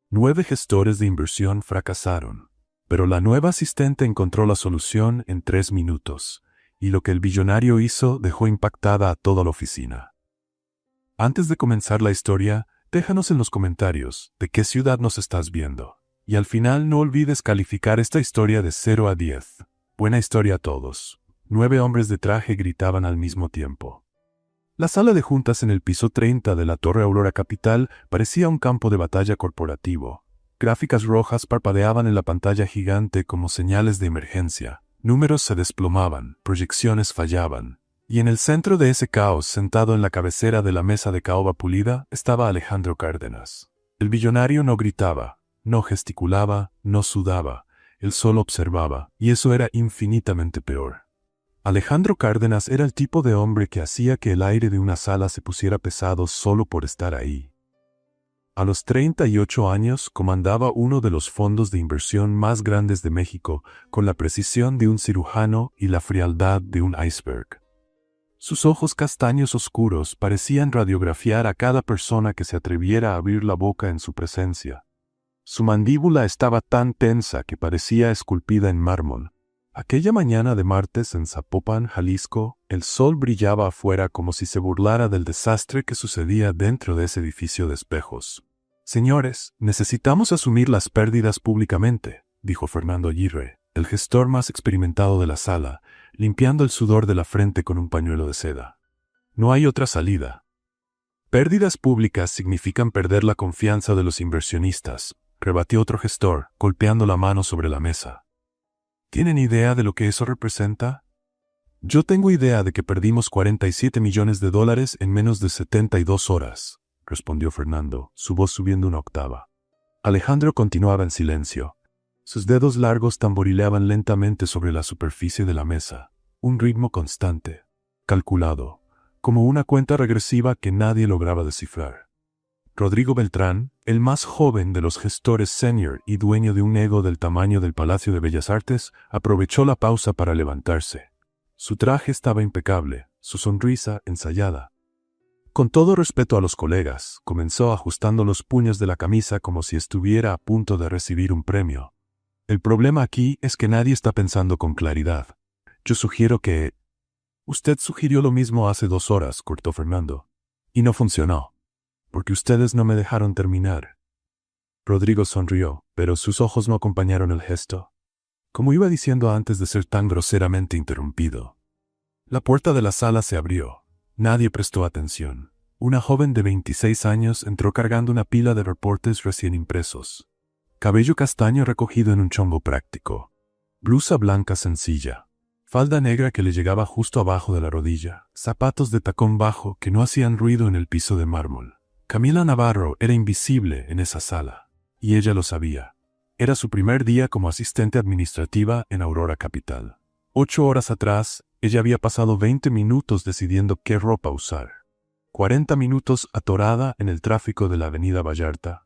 9 gestores de inversión fracasaron, pero la nueva asistente encontró la solución en 3 minutos, y lo que el billonario hizo dejó impactada a toda la oficina. Antes de comenzar la historia, déjanos en los comentarios de qué ciudad nos estás viendo. Y al final no olvides calificar esta historia de 0 a 10. Buena historia a todos. 9 hombres de traje gritaban al mismo tiempo. La sala de juntas en el piso 30 de la Torre Aurora Capital parecía un campo de batalla corporativo. Gráficas rojas parpadeaban en la pantalla gigante como señales de emergencia. Números se desplomaban, proyecciones fallaban. Y en el centro de ese caos, sentado en la cabecera de la mesa de caoba pulida, estaba Alejandro Cárdenas. El billonario no gritaba, no gesticulaba, no sudaba. Él solo observaba, y eso era infinitamente peor. Alejandro Cárdenas era el tipo de hombre que hacía que el aire de una sala se pusiera pesado solo por estar ahí. A los 38 años comandaba uno de los fondos de inversión más grandes de México, con la precisión de un cirujano y la frialdad de un iceberg. Sus ojos castaños oscuros parecían radiografiar a cada persona que se atreviera a abrir la boca en su presencia. Su mandíbula estaba tan tensa que parecía esculpida en mármol. Aquella mañana de martes en Zapopan, Jalisco, el sol brillaba afuera como si se burlara del desastre que sucedía dentro de ese edificio de espejos. «Señores, necesitamos asumir las pérdidas públicamente», dijo Fernando Aguirre, el gestor más experimentado de la sala, limpiando el sudor de la frente con un pañuelo de seda. «No hay otra salida. Pérdidas públicas significan perder la confianza de los inversionistas», rebatió otro gestor, golpeando la mano sobre la mesa. ¿Tienen idea de lo que eso representa? Yo tengo idea de que perdimos $47 millones en menos de 72 horas, respondió Fernando, su voz subiendo una octava. Alejandro continuaba en silencio. Sus dedos largos tamborileaban lentamente sobre la superficie de la mesa, un ritmo constante, calculado, como una cuenta regresiva que nadie lograba descifrar. Rodrigo Beltrán, el más joven de los gestores senior y dueño de un ego del tamaño del Palacio de Bellas Artes, aprovechó la pausa para levantarse. Su traje estaba impecable, su sonrisa ensayada. Con todo respeto a los colegas, comenzó ajustando los puños de la camisa como si estuviera a punto de recibir un premio. El problema aquí es que nadie está pensando con claridad. Yo sugiero que... Usted sugirió lo mismo hace 2 horas, cortó Fernando. Y no funcionó. Porque ustedes no me dejaron terminar. Rodrigo sonrió, pero sus ojos no acompañaron el gesto. Como iba diciendo antes de ser tan groseramente interrumpido. La puerta de la sala se abrió. Nadie prestó atención. Una joven de 26 años entró cargando una pila de reportes recién impresos. Cabello castaño recogido en un chongo práctico. Blusa blanca sencilla. Falda negra que le llegaba justo abajo de la rodilla. Zapatos de tacón bajo que no hacían ruido en el piso de mármol. Camila Navarro era invisible en esa sala, y ella lo sabía. Era su primer día como asistente administrativa en Aurora Capital. 8 horas atrás, ella había pasado 20 minutos decidiendo qué ropa usar. 40 minutos atorada en el tráfico de la Avenida Vallarta.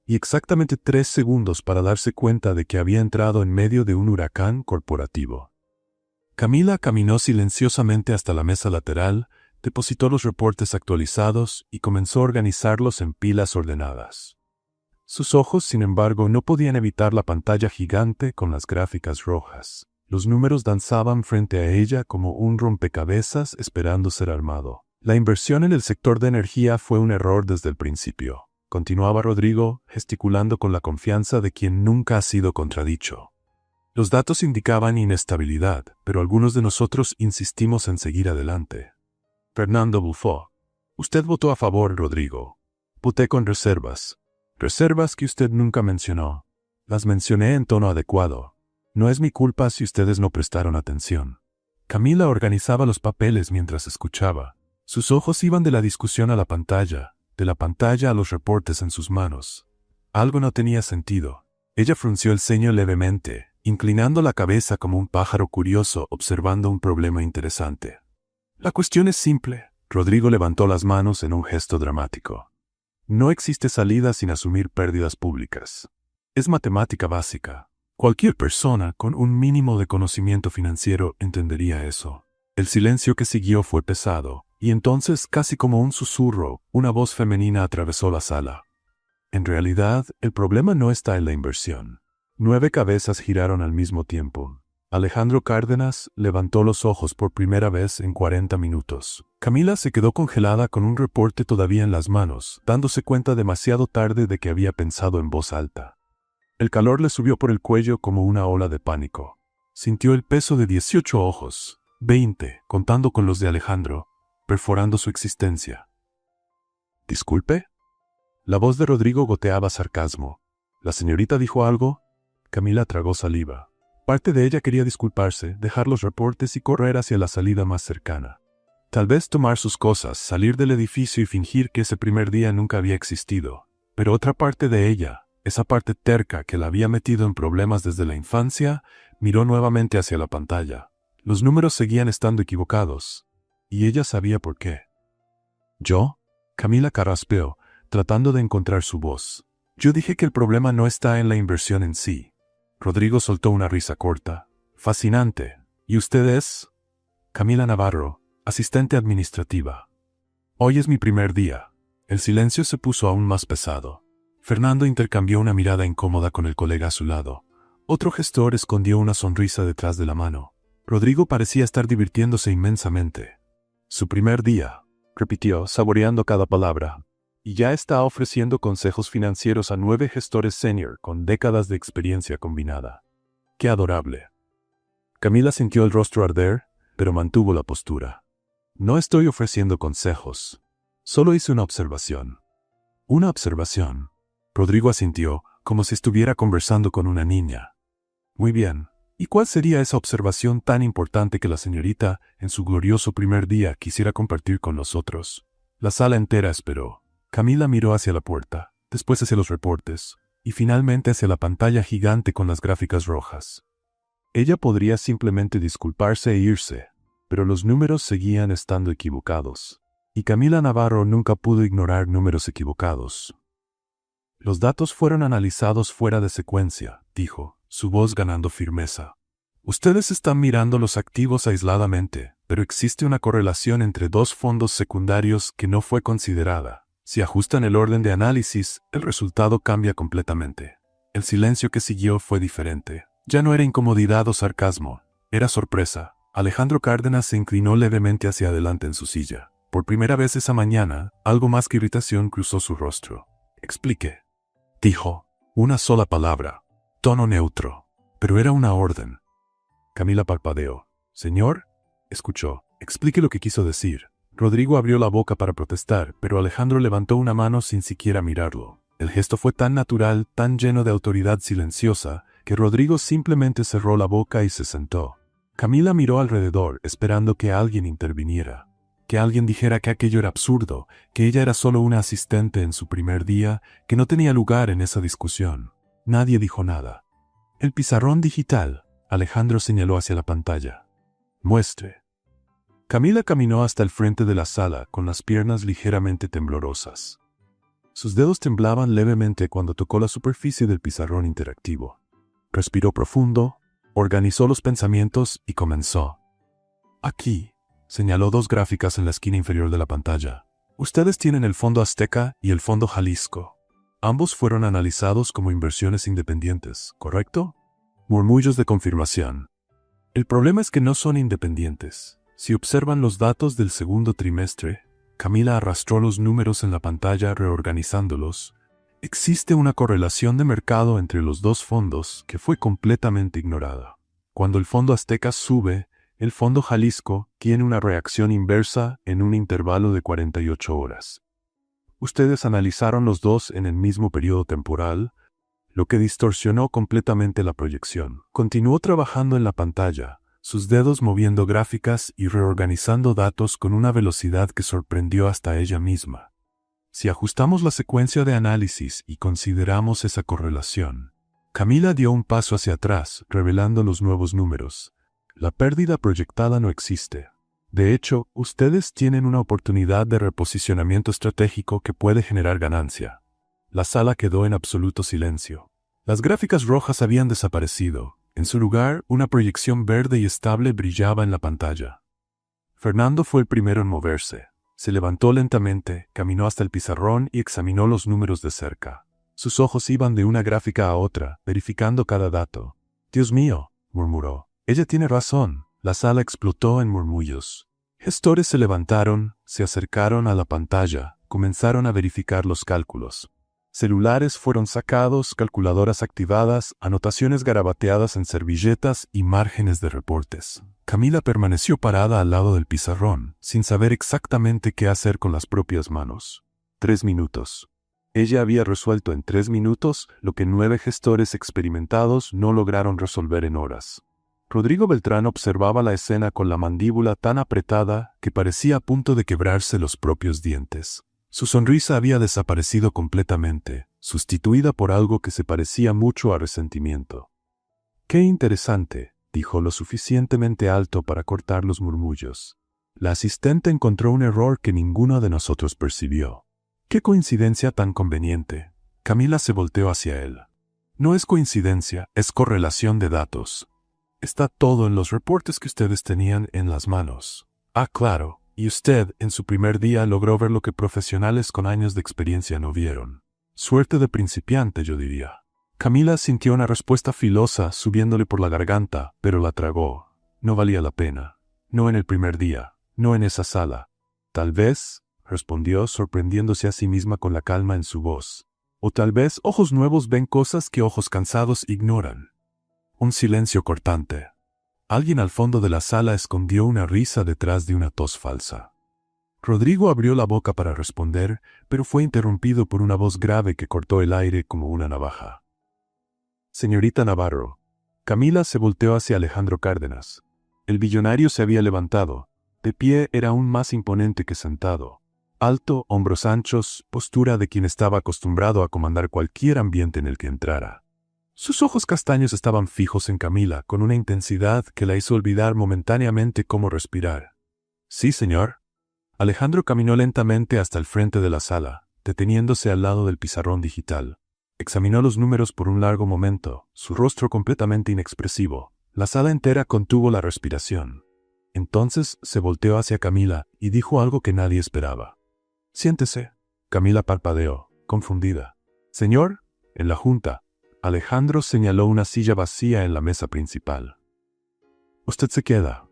Y exactamente 3 segundos para darse cuenta de que había entrado en medio de un huracán corporativo. Camila caminó silenciosamente hasta la mesa lateral, depositó los reportes actualizados y comenzó a organizarlos en pilas ordenadas. Sus ojos, sin embargo, no podían evitar la pantalla gigante con las gráficas rojas. Los números danzaban frente a ella como un rompecabezas esperando ser armado. La inversión en el sector de energía fue un error desde el principio, continuaba Rodrigo, gesticulando con la confianza de quien nunca ha sido contradicho. Los datos indicaban inestabilidad, pero algunos de nosotros insistimos en seguir adelante. Fernando bufó. Usted votó a favor, Rodrigo. Voté con reservas. Reservas que usted nunca mencionó. Las mencioné en tono adecuado. No es mi culpa si ustedes no prestaron atención. Camila organizaba los papeles mientras escuchaba. Sus ojos iban de la discusión a la pantalla, de la pantalla a los reportes en sus manos. Algo no tenía sentido. Ella frunció el ceño levemente, inclinando la cabeza como un pájaro curioso observando un problema interesante. La cuestión es simple. Rodrigo levantó las manos en un gesto dramático. No existe salida sin asumir pérdidas públicas. Es matemática básica. Cualquier persona con un mínimo de conocimiento financiero entendería eso. El silencio que siguió fue pesado, y entonces, casi como un susurro, una voz femenina atravesó la sala. En realidad, el problema no está en la inversión. 9 cabezas giraron al mismo tiempo. Alejandro Cárdenas levantó los ojos por primera vez en 40 minutos. Camila se quedó congelada con un reporte todavía en las manos, dándose cuenta demasiado tarde de que había pensado en voz alta. El calor le subió por el cuello como una ola de pánico. Sintió el peso de 18 ojos, 20, contando con los de Alejandro, perforando su existencia. ¿Disculpe? La voz de Rodrigo goteaba sarcasmo. ¿La señorita dijo algo? Camila tragó saliva. Parte de ella quería disculparse, dejar los reportes y correr hacia la salida más cercana. Tal vez tomar sus cosas, salir del edificio y fingir que ese primer día nunca había existido. Pero otra parte de ella, esa parte terca que la había metido en problemas desde la infancia, miró nuevamente hacia la pantalla. Los números seguían estando equivocados, y ella sabía por qué. ¿Yo? Camila carraspeó, tratando de encontrar su voz. Yo dije que el problema no está en la inversión en sí. Rodrigo soltó una risa corta. Fascinante. ¿Y usted es? Camila Navarro, asistente administrativa. Hoy es mi primer día. El silencio se puso aún más pesado. Fernando intercambió una mirada incómoda con el colega a su lado. Otro gestor escondió una sonrisa detrás de la mano. Rodrigo parecía estar divirtiéndose inmensamente. Su primer día, repitió, saboreando cada palabra. Y ya está ofreciendo consejos financieros a 9 gestores senior con décadas de experiencia combinada. ¡Qué adorable! Camila sintió el rostro arder, pero mantuvo la postura. No estoy ofreciendo consejos. Solo hice una observación. ¿Una observación? Rodrigo asintió, como si estuviera conversando con una niña. Muy bien. ¿Y cuál sería esa observación tan importante que la señorita, en su glorioso primer día, quisiera compartir con nosotros? La sala entera esperó. Camila miró hacia la puerta, después hacia los reportes, y finalmente hacia la pantalla gigante con las gráficas rojas. Ella podría simplemente disculparse e irse, pero los números seguían estando equivocados. Y Camila Navarro nunca pudo ignorar números equivocados. Los datos fueron analizados fuera de secuencia, dijo, su voz ganando firmeza. Ustedes están mirando los activos aisladamente, pero existe una correlación entre 2 fondos secundarios que no fue considerada. Si ajustan el orden de análisis, el resultado cambia completamente. El silencio que siguió fue diferente. Ya no era incomodidad o sarcasmo, era sorpresa. Alejandro Cárdenas se inclinó levemente hacia adelante en su silla. Por primera vez esa mañana, algo más que irritación cruzó su rostro. Explique. Dijo, una sola palabra, tono neutro, pero era una orden. Camila parpadeó. ¿Señor? Escuchó. Explique lo que quiso decir. Rodrigo abrió la boca para protestar, pero Alejandro levantó una mano sin siquiera mirarlo. El gesto fue tan natural, tan lleno de autoridad silenciosa, que Rodrigo simplemente cerró la boca y se sentó. Camila miró alrededor, esperando que alguien interviniera, que alguien dijera que aquello era absurdo, que ella era solo una asistente en su primer día, que no tenía lugar en esa discusión. Nadie dijo nada. El pizarrón digital, Alejandro señaló hacia la pantalla. Muestre. Camila caminó hasta el frente de la sala con las piernas ligeramente temblorosas. Sus dedos temblaban levemente cuando tocó la superficie del pizarrón interactivo. Respiró profundo, organizó los pensamientos y comenzó. Aquí, señaló 2 gráficas en la esquina inferior de la pantalla. Ustedes tienen el Fondo Azteca y el Fondo Jalisco. Ambos fueron analizados como inversiones independientes, ¿correcto? Murmullos de confirmación. El problema es que no son independientes. Si observan los datos del segundo trimestre, Camila arrastró los números en la pantalla reorganizándolos. Existe una correlación de mercado entre los 2 fondos que fue completamente ignorada. Cuando el Fondo Azteca sube, el Fondo Jalisco tiene una reacción inversa en un intervalo de 48 horas. Ustedes analizaron los 2 en el mismo periodo temporal, lo que distorsionó completamente la proyección. Continuó trabajando en la pantalla, sus dedos moviendo gráficas y reorganizando datos con una velocidad que sorprendió hasta ella misma. Si ajustamos la secuencia de análisis y consideramos esa correlación, Camila dio un paso hacia atrás, revelando los nuevos números. La pérdida proyectada no existe. De hecho, ustedes tienen una oportunidad de reposicionamiento estratégico que puede generar ganancia. La sala quedó en absoluto silencio. Las gráficas rojas habían desaparecido. En su lugar, una proyección verde y estable brillaba en la pantalla. Fernando fue el primero en moverse. Se levantó lentamente, caminó hasta el pizarrón y examinó los números de cerca. Sus ojos iban de una gráfica a otra, verificando cada dato. «Dios mío», murmuró. «Ella tiene razón». La sala explotó en murmullos. Gestores se levantaron, se acercaron a la pantalla, comenzaron a verificar los cálculos. Celulares fueron sacados, calculadoras activadas, anotaciones garabateadas en servilletas y márgenes de reportes. Camila permaneció parada al lado del pizarrón, sin saber exactamente qué hacer con las propias manos. 3 minutos. Ella había resuelto en 3 minutos lo que 9 gestores experimentados no lograron resolver en horas. Rodrigo Beltrán observaba la escena con la mandíbula tan apretada que parecía a punto de quebrarse los propios dientes. Su sonrisa había desaparecido completamente, sustituida por algo que se parecía mucho a resentimiento. «Qué interesante», dijo lo suficientemente alto para cortar los murmullos. La asistente encontró un error que ninguno de nosotros percibió. «Qué coincidencia tan conveniente». Camila se volteó hacia él. «No es coincidencia, es correlación de datos. Está todo en los reportes que ustedes tenían en las manos. Ah, claro, y usted, en su primer día, logró ver lo que profesionales con años de experiencia no vieron. Suerte de principiante, yo diría». Camila sintió una respuesta filosa subiéndole por la garganta, pero la tragó. No valía la pena. No en el primer día, no en esa sala. «Tal vez», respondió, sorprendiéndose a sí misma con la calma en su voz. «O tal vez ojos nuevos ven cosas que ojos cansados ignoran». Un silencio cortante. Alguien al fondo de la sala escondió una risa detrás de una tos falsa. Rodrigo abrió la boca para responder, pero fue interrumpido por una voz grave que cortó el aire como una navaja. «Señorita Navarro». Camila se volteó hacia Alejandro Cárdenas. El billonario se había levantado. De pie era aún más imponente que sentado. Alto, hombros anchos, postura de quien estaba acostumbrado a comandar cualquier ambiente en el que entrara. Sus ojos castaños estaban fijos en Camila con una intensidad que la hizo olvidar momentáneamente cómo respirar. «Sí, señor». Alejandro caminó lentamente hasta el frente de la sala, deteniéndose al lado del pizarrón digital. Examinó los números por un largo momento, su rostro completamente inexpresivo. La sala entera contuvo la respiración. Entonces se volteó hacia Camila y dijo algo que nadie esperaba. «Siéntese». Camila parpadeó, confundida. «Señor, en la junta». Alejandro señaló una silla vacía en la mesa principal. «Usted se queda».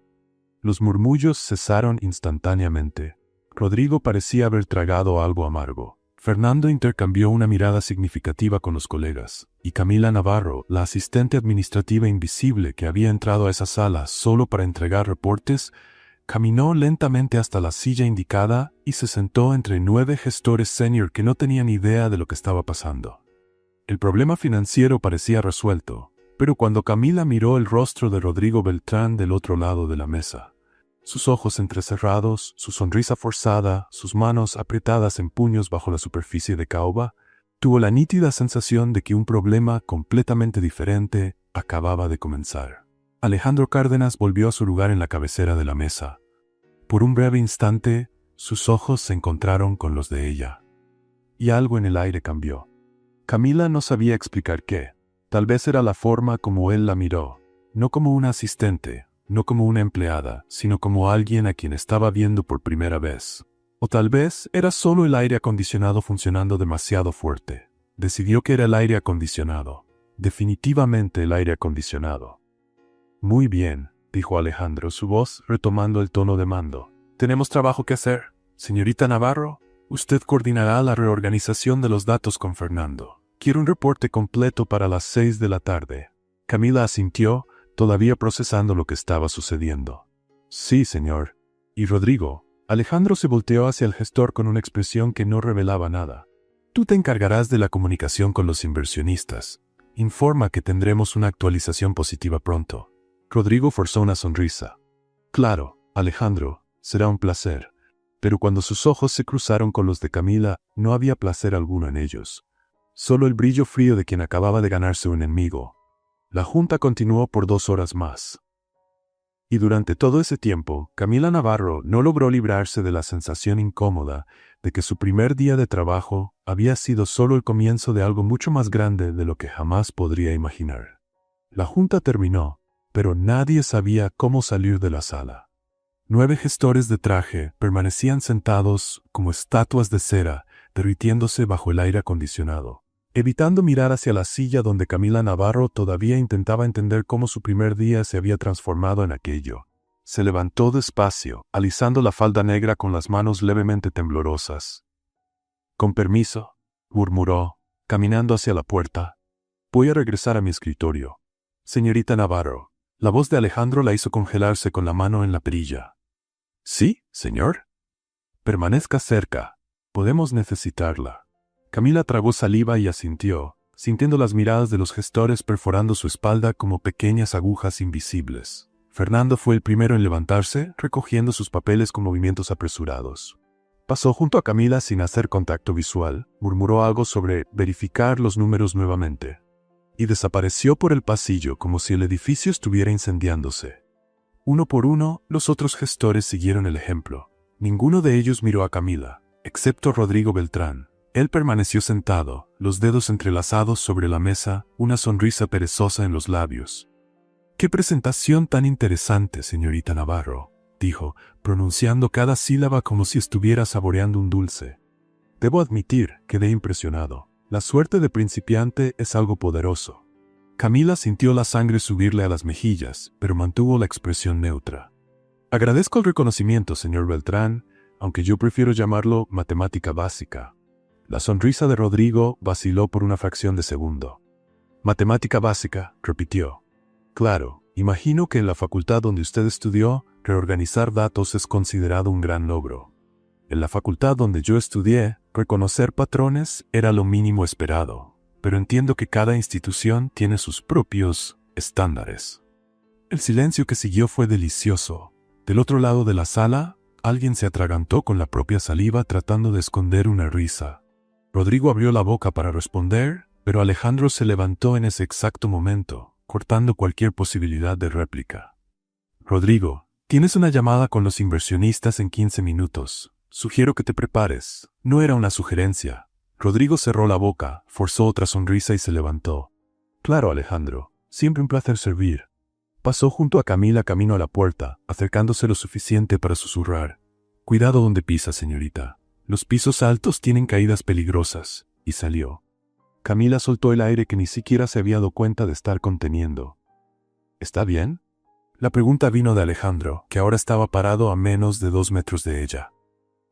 Los murmullos cesaron instantáneamente. Rodrigo parecía haber tragado algo amargo. Fernando intercambió una mirada significativa con los colegas, y Camila Navarro, la asistente administrativa invisible que había entrado a esa sala solo para entregar reportes, caminó lentamente hasta la silla indicada y se sentó entre 9 gestores senior que no tenían idea de lo que estaba pasando. El problema financiero parecía resuelto, pero cuando Camila miró el rostro de Rodrigo Beltrán del otro lado de la mesa, sus ojos entrecerrados, su sonrisa forzada, sus manos apretadas en puños bajo la superficie de caoba, tuvo la nítida sensación de que un problema completamente diferente acababa de comenzar. Alejandro Cárdenas volvió a su lugar en la cabecera de la mesa. Por un breve instante, sus ojos se encontraron con los de ella. Y algo en el aire cambió. Camila no sabía explicar qué. Tal vez era la forma como él la miró, no como una asistente, no como una empleada, sino como alguien a quien estaba viendo por primera vez. O tal vez era solo el aire acondicionado funcionando demasiado fuerte. Decidió que era el aire acondicionado. Definitivamente el aire acondicionado. «Muy bien», dijo Alejandro, su voz retomando el tono de mando. «Tenemos trabajo que hacer. Señorita Navarro, usted coordinará la reorganización de los datos con Fernando. Quiero un reporte completo para las 6 de la tarde». Camila asintió, todavía procesando lo que estaba sucediendo. «Sí, señor». «¿Y Rodrigo?» Alejandro se volteó hacia el gestor con una expresión que no revelaba nada. «Tú te encargarás de la comunicación con los inversionistas. Informa que tendremos una actualización positiva pronto». Rodrigo forzó una sonrisa. «Claro, Alejandro, será un placer». Pero cuando sus ojos se cruzaron con los de Camila, no había placer alguno en ellos. Solo el brillo frío de quien acababa de ganarse un enemigo. La junta continuó por 2 horas más. Y durante todo ese tiempo, Camila Navarro no logró librarse de la sensación incómoda de que su primer día de trabajo había sido solo el comienzo de algo mucho más grande de lo que jamás podría imaginar. La junta terminó, pero nadie sabía cómo salir de la sala. 9 gestores de traje permanecían sentados como estatuas de cera, derritiéndose bajo el aire acondicionado. Evitando mirar hacia la silla donde Camila Navarro todavía intentaba entender cómo su primer día se había transformado en aquello, se levantó despacio, alisando la falda negra con las manos levemente temblorosas. «Con permiso», murmuró, caminando hacia la puerta. «Voy a regresar a mi escritorio. Señorita Navarro». La voz de Alejandro la hizo congelarse con la mano en la perilla. «¿Sí, señor?» «Permanezca cerca. Podemos necesitarla». Camila tragó saliva y asintió, sintiendo las miradas de los gestores perforando su espalda como pequeñas agujas invisibles. Fernando fue el primero en levantarse, recogiendo sus papeles con movimientos apresurados. Pasó junto a Camila sin hacer contacto visual, murmuró algo sobre verificar los números nuevamente, y desapareció por el pasillo como si el edificio estuviera incendiándose. Uno por uno, los otros gestores siguieron el ejemplo. Ninguno de ellos miró a Camila, excepto Rodrigo Beltrán. Él permaneció sentado, los dedos entrelazados sobre la mesa, una sonrisa perezosa en los labios. «Qué presentación tan interesante, señorita Navarro», dijo, pronunciando cada sílaba como si estuviera saboreando un dulce. «Debo admitir, quedé impresionado. La suerte de principiante es algo poderoso». Camila sintió la sangre subirle a las mejillas, pero mantuvo la expresión neutra. «Agradezco el reconocimiento, señor Beltrán, aunque yo prefiero llamarlo matemática básica». La sonrisa de Rodrigo vaciló por una fracción de segundo. «Matemática básica», repitió. «Claro, imagino que en la facultad donde usted estudió, reorganizar datos es considerado un gran logro. En la facultad donde yo estudié, reconocer patrones era lo mínimo esperado, pero entiendo que cada institución tiene sus propios estándares». El silencio que siguió fue delicioso. Del otro lado de la sala, alguien se atragantó con la propia saliva tratando de esconder una risa. Rodrigo abrió la boca para responder, pero Alejandro se levantó en ese exacto momento, cortando cualquier posibilidad de réplica. «Rodrigo, tienes una llamada con los inversionistas en 15 minutos. Sugiero que te prepares». No era una sugerencia. Rodrigo cerró la boca, forzó otra sonrisa y se levantó. «Claro, Alejandro, siempre un placer servir». Pasó junto a Camila camino a la puerta, acercándose lo suficiente para susurrar. «Cuidado donde pisa, señorita. Los pisos altos tienen caídas peligrosas», y salió. Camila soltó el aire que ni siquiera se había dado cuenta de estar conteniendo. «¿Está bien?». La pregunta vino de Alejandro, que ahora estaba parado a menos de 2 metros de ella.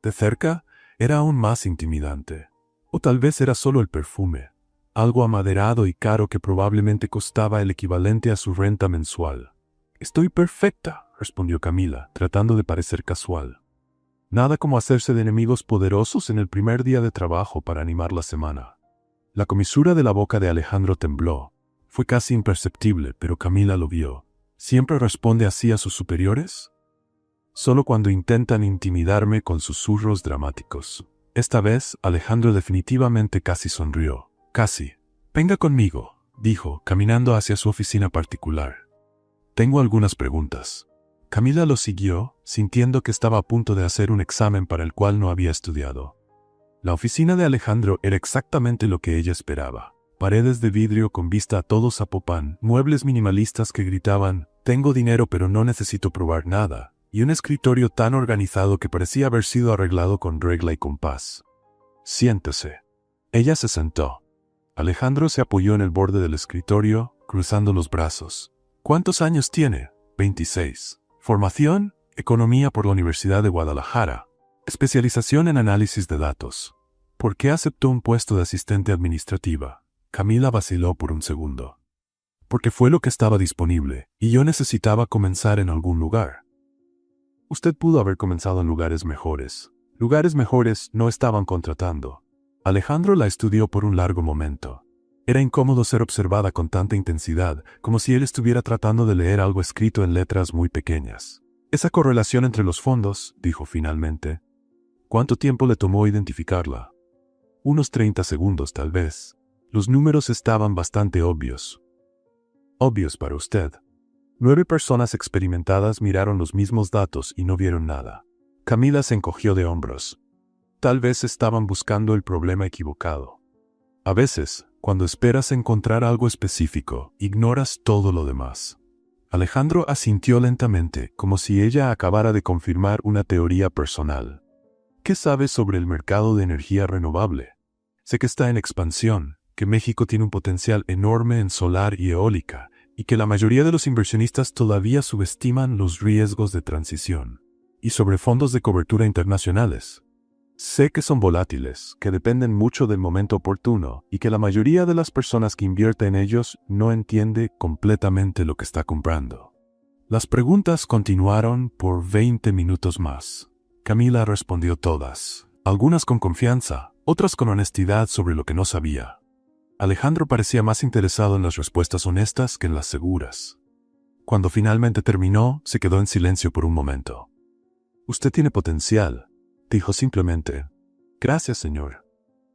De cerca, era aún más intimidante. O tal vez era solo el perfume, algo amaderado y caro que probablemente costaba el equivalente a su renta mensual. «Estoy perfecta», respondió Camila, tratando de parecer casual. Nada como hacerse de enemigos poderosos en el primer día de trabajo para animar la semana. La comisura de la boca de Alejandro tembló. Fue casi imperceptible, pero Camila lo vio. ¿Siempre responde así a sus superiores? Solo cuando intentan intimidarme con susurros dramáticos. Esta vez, Alejandro definitivamente casi sonrió. «Casi. Venga conmigo», dijo, caminando hacia su oficina particular. «Tengo algunas preguntas». Camila lo siguió, sintiendo que estaba a punto de hacer un examen para el cual no había estudiado. La oficina de Alejandro era exactamente lo que ella esperaba. Paredes de vidrio con vista a todo Zapopan, muebles minimalistas que gritaban, «Tengo dinero pero no necesito probar nada», y un escritorio tan organizado que parecía haber sido arreglado con regla y compás. «Siéntese». Ella se sentó. Alejandro se apoyó en el borde del escritorio, cruzando los brazos. «¿Cuántos años tiene?» «26. Formación, Economía por la Universidad de Guadalajara. Especialización en análisis de datos». «¿Por qué aceptó un puesto de asistente administrativa?» Camila vaciló por un segundo. «Porque fue lo que estaba disponible, y yo necesitaba comenzar en algún lugar». «Usted pudo haber comenzado en lugares mejores. Lugares mejores no estaban contratando». Alejandro la estudió por un largo momento. Era incómodo ser observada con tanta intensidad, como si él estuviera tratando de leer algo escrito en letras muy pequeñas. «Esa correlación entre los fondos», dijo finalmente. «¿Cuánto tiempo le tomó identificarla?» «Unos 30 segundos, tal vez. Los números estaban bastante obvios». «Obvios para usted». 9 personas experimentadas miraron los mismos datos y no vieron nada. Camila se encogió de hombros. Tal vez estaban buscando el problema equivocado. A veces, cuando esperas encontrar algo específico, ignoras todo lo demás. Alejandro asintió lentamente, como si ella acabara de confirmar una teoría personal. «¿Qué sabes sobre el mercado de energía renovable?» «Sé que está en expansión, que México tiene un potencial enorme en solar y eólica, y que la mayoría de los inversionistas todavía subestiman los riesgos de transición. Y sobre fondos de cobertura internacionales. Sé que son volátiles, que dependen mucho del momento oportuno, y que la mayoría de las personas que invierten en ellos no entiende completamente lo que está comprando. Las preguntas continuaron por 20 minutos más. Camila respondió todas, algunas con confianza, otras con honestidad sobre lo que no sabía. Alejandro parecía más interesado en las respuestas honestas que en las seguras. Cuando finalmente terminó, se quedó en silencio por un momento. «Usted tiene potencial», dijo simplemente. «Gracias, señor».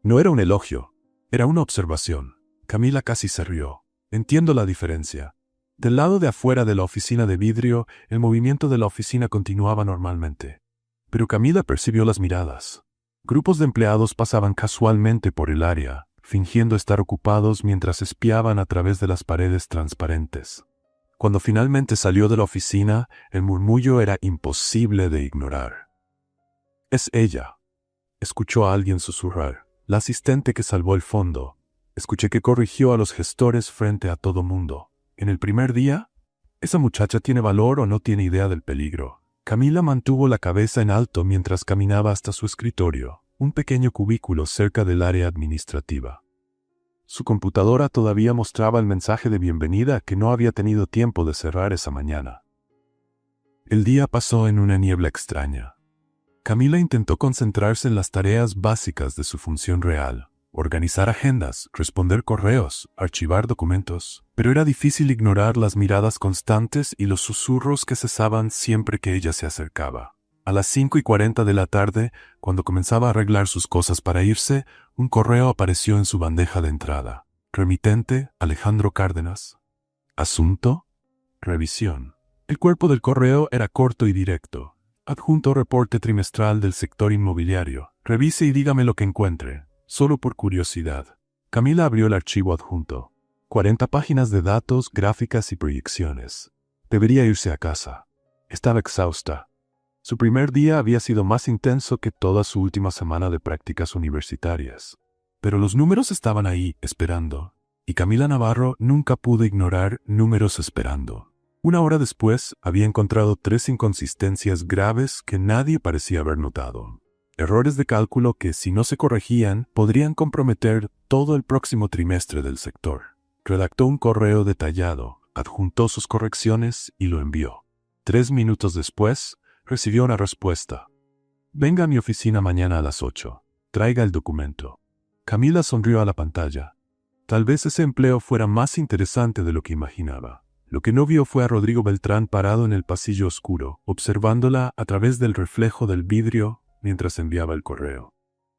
No era un elogio, era una observación. Camila casi se rió. «Entiendo la diferencia». Del lado de afuera de la oficina de vidrio, el movimiento de la oficina continuaba normalmente. Pero Camila percibió las miradas. Grupos de empleados pasaban casualmente por el área, fingiendo estar ocupados mientras espiaban a través de las paredes transparentes. Cuando finalmente salió de la oficina, el murmullo era imposible de ignorar. «Es ella», escuchó a alguien susurrar, «la asistente que salvó el fondo. Escuché que corrigió a los gestores frente a todo mundo. ¿En el primer día? ¿Esa muchacha tiene valor o no tiene idea del peligro?» Camila mantuvo la cabeza en alto mientras caminaba hasta su escritorio, un pequeño cubículo cerca del área administrativa. Su computadora todavía mostraba el mensaje de bienvenida que no había tenido tiempo de cerrar esa mañana. El día pasó en una niebla extraña. Camila intentó concentrarse en las tareas básicas de su función real. Organizar agendas, responder correos, archivar documentos, pero era difícil ignorar las miradas constantes y los susurros que cesaban siempre que ella se acercaba. A las 5:40 de la tarde, cuando comenzaba a arreglar sus cosas para irse, un correo apareció en su bandeja de entrada. Remitente, Alejandro Cárdenas. Asunto, revisión. El cuerpo del correo era corto y directo. Adjunto reporte trimestral del sector inmobiliario. Revise y dígame lo que encuentre. Solo por curiosidad. Camila abrió el archivo adjunto. 40 páginas de datos, gráficas y proyecciones. Debería irse a casa. Estaba exhausta. Su primer día había sido más intenso que toda su última semana de prácticas universitarias. Pero los números estaban ahí, esperando. Y Camila Navarro nunca pudo ignorar números esperando. Una hora después, había encontrado 3 inconsistencias graves que nadie parecía haber notado. Errores de cálculo que, si no se corregían, podrían comprometer todo el próximo trimestre del sector. Redactó un correo detallado, adjuntó sus correcciones y lo envió. 3 minutos después, recibió una respuesta. «Venga a mi oficina mañana a las 8. Traiga el documento». Camila sonrió a la pantalla. Tal vez ese empleo fuera más interesante de lo que imaginaba. Lo que no vio fue a Rodrigo Beltrán parado en el pasillo oscuro, observándola a través del reflejo del vidrio mientras enviaba el correo.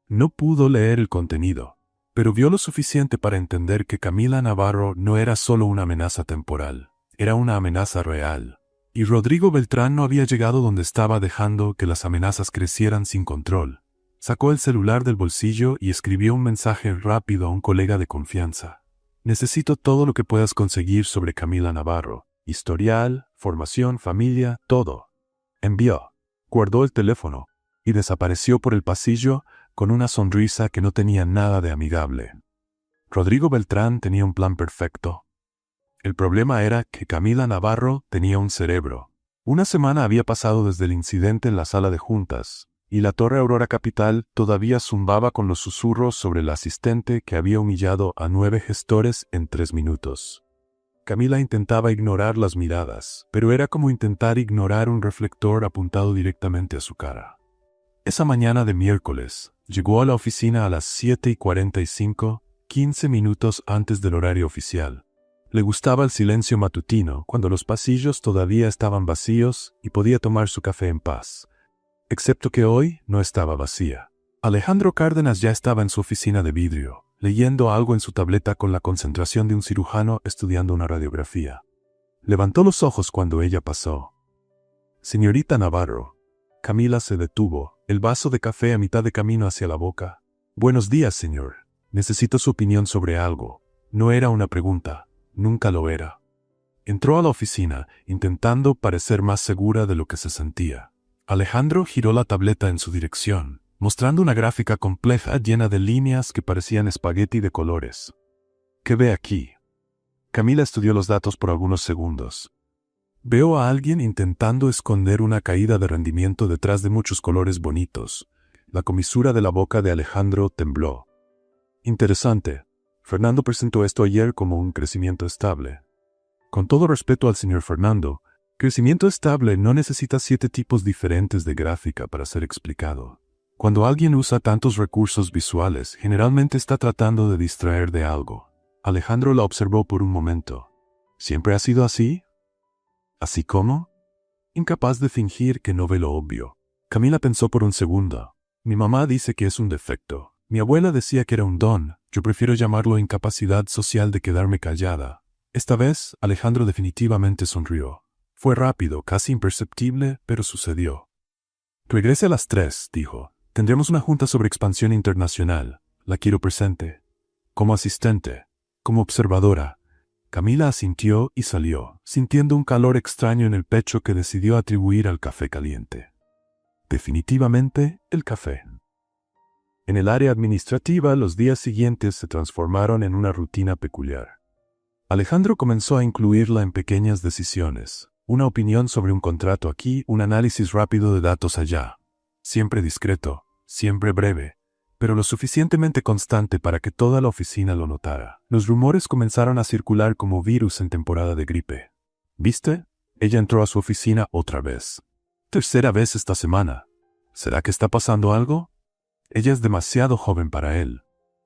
No pudo leer el contenido, pero vio lo suficiente para entender que Camila Navarro no era solo una amenaza temporal, era una amenaza real. Y Rodrigo Beltrán no había llegado donde estaba dejando que las amenazas crecieran sin control. Sacó el celular del bolsillo y escribió un mensaje rápido a un colega de confianza. «Necesito todo lo que puedas conseguir sobre Camila Navarro. Historial, formación, familia, todo». Envió. Guardó el teléfono y desapareció por el pasillo con una sonrisa que no tenía nada de amigable. Rodrigo Beltrán tenía un plan perfecto. El problema era que Camila Navarro tenía un cerebro. Una semana había pasado desde el incidente en la sala de juntas, y la Torre Aurora Capital todavía zumbaba con los susurros sobre el asistente que había humillado a 9 gestores en 3 minutos. Camila intentaba ignorar las miradas, pero era como intentar ignorar un reflector apuntado directamente a su cara. Esa mañana de miércoles, llegó a la oficina a las 7:45, 15 minutos antes del horario oficial. Le gustaba el silencio matutino, cuando los pasillos todavía estaban vacíos y podía tomar su café en paz. Excepto que hoy no estaba vacía. Alejandro Cárdenas ya estaba en su oficina de vidrio, leyendo algo en su tableta con la concentración de un cirujano estudiando una radiografía. Levantó los ojos cuando ella pasó. «Señorita Navarro». Camila se detuvo, el vaso de café a mitad de camino hacia la boca. «Buenos días, señor. Necesito su opinión sobre algo». No era una pregunta, nunca lo era. Entró a la oficina, intentando parecer más segura de lo que se sentía. Alejandro giró la tableta en su dirección, mostrando una gráfica compleja llena de líneas que parecían espagueti de colores. ¿Qué ve aquí? Camila estudió los datos por algunos segundos. Veo a alguien intentando esconder una caída de rendimiento detrás de muchos colores bonitos. La comisura de la boca de Alejandro tembló. Interesante. Fernando presentó esto ayer como un crecimiento estable. Con todo respeto al señor Fernando, crecimiento estable no necesita 7 tipos diferentes de gráfica para ser explicado. Cuando alguien usa tantos recursos visuales, generalmente está tratando de distraer de algo. Alejandro la observó por un momento. ¿Siempre ha sido así? ¿Así cómo? Incapaz de fingir que no ve lo obvio. Camila pensó por un segundo. Mi mamá dice que es un defecto. Mi abuela decía que era un don. Yo prefiero llamarlo incapacidad social de quedarme callada. Esta vez, Alejandro definitivamente sonrió. Fue rápido, casi imperceptible, pero sucedió. Regrese a las 3, dijo. Tendremos una junta sobre expansión internacional. La quiero presente. Como asistente. Como observadora. Camila asintió y salió, sintiendo un calor extraño en el pecho que decidió atribuir al café caliente. Definitivamente, el café. En el área administrativa, los días siguientes se transformaron en una rutina peculiar. Alejandro comenzó a incluirla en pequeñas decisiones. Una opinión sobre un contrato aquí, un análisis rápido de datos allá. Siempre discreto, siempre breve, pero lo suficientemente constante para que toda la oficina lo notara. Los rumores comenzaron a circular como virus en temporada de gripe. ¿Viste? Ella entró a su oficina otra vez. Tercera vez esta semana. ¿Será que está pasando algo? Ella es demasiado joven para él.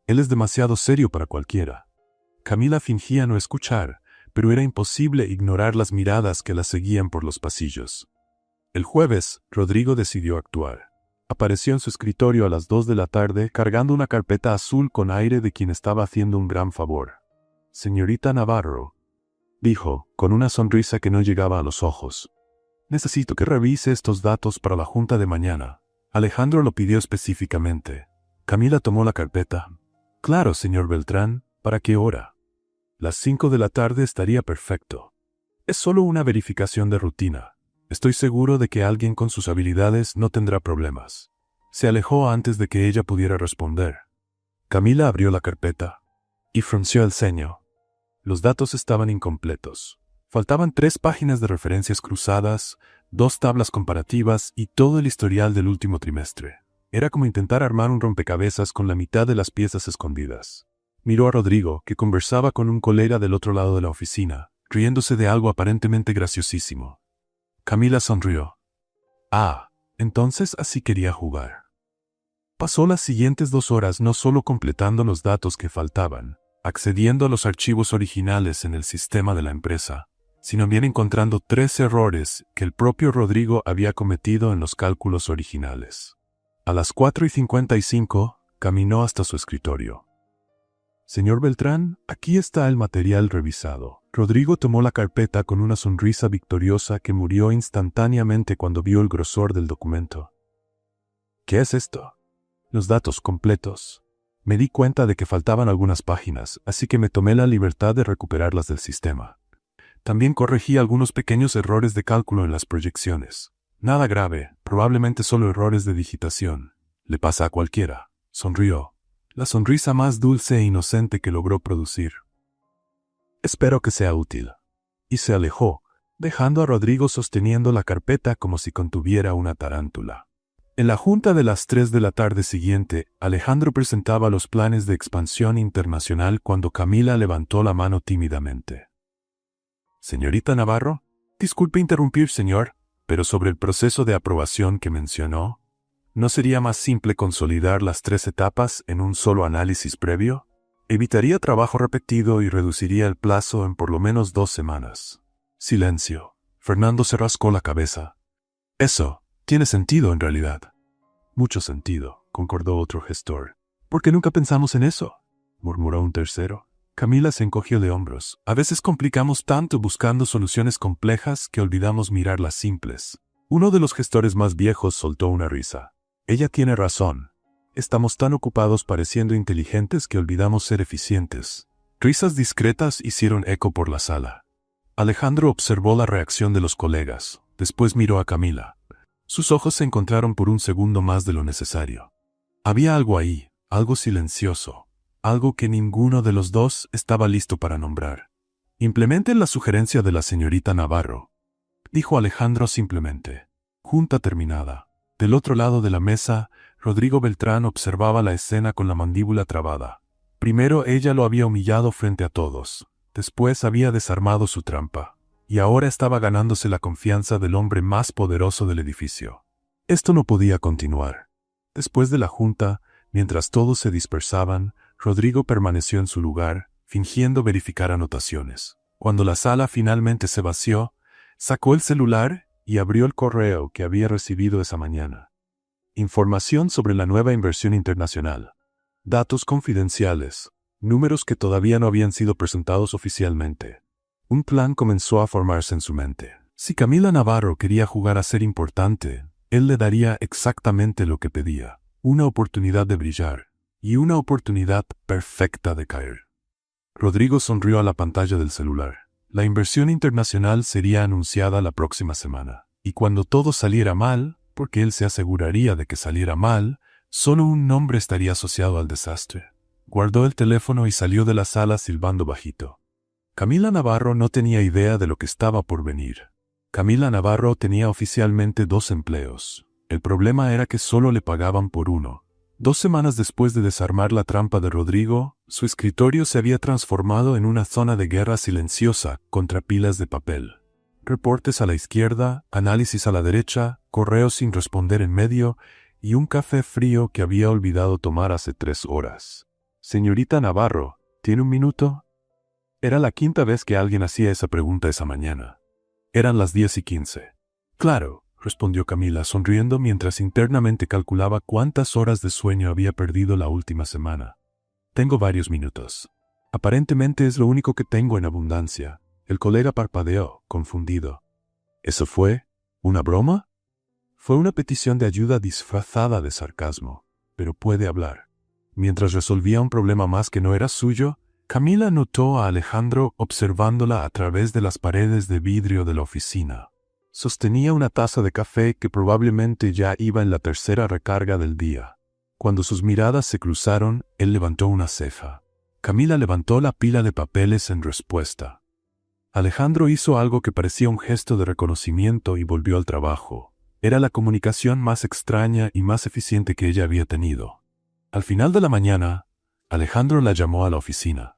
Él es demasiado serio para cualquiera. Camila fingía no escuchar, pero era imposible ignorar las miradas que la seguían por los pasillos. El jueves, Rodrigo decidió actuar. Apareció en su escritorio a las 2 de la tarde cargando una carpeta azul con aire de quien estaba haciendo un gran favor. Señorita Navarro, dijo, con una sonrisa que no llegaba a los ojos. Necesito que revise estos datos para la junta de mañana. Alejandro lo pidió específicamente. Camila tomó la carpeta. Claro, señor Beltrán, ¿para qué hora? Las 5 de la tarde estaría perfecto. Es solo una verificación de rutina. Estoy seguro de que alguien con sus habilidades no tendrá problemas. Se alejó antes de que ella pudiera responder. Camila abrió la carpeta y frunció el ceño. Los datos estaban incompletos. Faltaban 3 páginas de referencias cruzadas, 2 tablas comparativas y todo el historial del último trimestre. Era como intentar armar un rompecabezas con la mitad de las piezas escondidas. Miró a Rodrigo, que conversaba con un colega del otro lado de la oficina, riéndose de algo aparentemente graciosísimo. Camila sonrió. Ah, entonces así quería jugar. Pasó las siguientes 2 horas no solo completando los datos que faltaban, accediendo a los archivos originales en el sistema de la empresa, sino bien encontrando 3 errores que el propio Rodrigo había cometido en los cálculos originales. A las 4:55, caminó hasta su escritorio. Señor Beltrán, aquí está el material revisado. Rodrigo tomó la carpeta con una sonrisa victoriosa que murió instantáneamente cuando vio el grosor del documento. ¿Qué es esto? Los datos completos. Me di cuenta de que faltaban algunas páginas, así que me tomé la libertad de recuperarlas del sistema. También corregí algunos pequeños errores de cálculo en las proyecciones. Nada grave, probablemente solo errores de digitación. Le pasa a cualquiera. Sonrió. La sonrisa más dulce e inocente que logró producir. Espero que sea útil. Y se alejó, dejando a Rodrigo sosteniendo la carpeta como si contuviera una tarántula. En la junta de las 3 de la tarde siguiente, Alejandro presentaba los planes de expansión internacional cuando Camila levantó la mano tímidamente. Señorita Navarro, disculpe interrumpir, señor, pero sobre el proceso de aprobación que mencionó, ¿no sería más simple consolidar las 3 etapas en un solo análisis previo? Evitaría trabajo repetido y reduciría el plazo en por lo menos 2 semanas. Silencio. Fernando se rascó la cabeza. Eso tiene sentido en realidad. Mucho sentido, concordó otro gestor. ¿Por qué nunca pensamos en eso?, murmuró un tercero. Camila se encogió de hombros. A veces complicamos tanto buscando soluciones complejas que olvidamos mirar las simples. Uno de los gestores más viejos soltó una risa. Ella tiene razón. Estamos tan ocupados pareciendo inteligentes que olvidamos ser eficientes. Risas discretas hicieron eco por la sala. Alejandro observó la reacción de los colegas. Después miró a Camila. Sus ojos se encontraron por un segundo más de lo necesario. Había algo ahí, algo silencioso, algo que ninguno de los dos estaba listo para nombrar. Implementen la sugerencia de la señorita Navarro, dijo Alejandro simplemente. Junta terminada. Del otro lado de la mesa, Rodrigo Beltrán observaba la escena con la mandíbula trabada. Primero ella lo había humillado frente a todos, después había desarmado su trampa, y ahora estaba ganándose la confianza del hombre más poderoso del edificio. Esto no podía continuar. Después de la junta, mientras todos se dispersaban, Rodrigo permaneció en su lugar, fingiendo verificar anotaciones. Cuando la sala finalmente se vació, sacó el celular y abrió el correo que había recibido esa mañana. Información sobre la nueva inversión internacional. Datos confidenciales. Números que todavía no habían sido presentados oficialmente. Un plan comenzó a formarse en su mente. Si Camila Navarro quería jugar a ser importante, él le daría exactamente lo que pedía. Una oportunidad de brillar. Y una oportunidad perfecta de caer. Rodrigo sonrió a la pantalla del celular. La inversión internacional sería anunciada la próxima semana. Y cuando todo saliera mal, porque él se aseguraría de que saliera mal, solo un nombre estaría asociado al desastre. Guardó el teléfono y salió de la sala silbando bajito. Camila Navarro no tenía idea de lo que estaba por venir. Camila Navarro tenía oficialmente 2 empleos. El problema era que solo le pagaban por uno. 2 semanas después de desarmar la trampa de Rodrigo, su escritorio se había transformado en una zona de guerra silenciosa contra pilas de papel. Reportes a la izquierda, análisis a la derecha, correos sin responder en medio y un café frío que había olvidado tomar hace 3 horas. Señorita Navarro, ¿tiene un minuto? Era la 5ª vez que alguien hacía esa pregunta esa mañana. Eran las 10:15. Claro, respondió Camila, sonriendo mientras internamente calculaba cuántas horas de sueño había perdido la última semana. Tengo varios minutos. Aparentemente es lo único que tengo en abundancia. El colega parpadeó, confundido. ¿Eso fue una broma? Fue una petición de ayuda disfrazada de sarcasmo, pero puede hablar. Mientras resolvía un problema más que no era suyo, Camila notó a Alejandro observándola a través de las paredes de vidrio de la oficina. Sostenía una taza de café que probablemente ya iba en la 3ª recarga del día. Cuando sus miradas se cruzaron, él levantó una ceja. Camila levantó la pila de papeles en respuesta. Alejandro hizo algo que parecía un gesto de reconocimiento y volvió al trabajo. Era la comunicación más extraña y más eficiente que ella había tenido. Al final de la mañana, Alejandro la llamó a la oficina.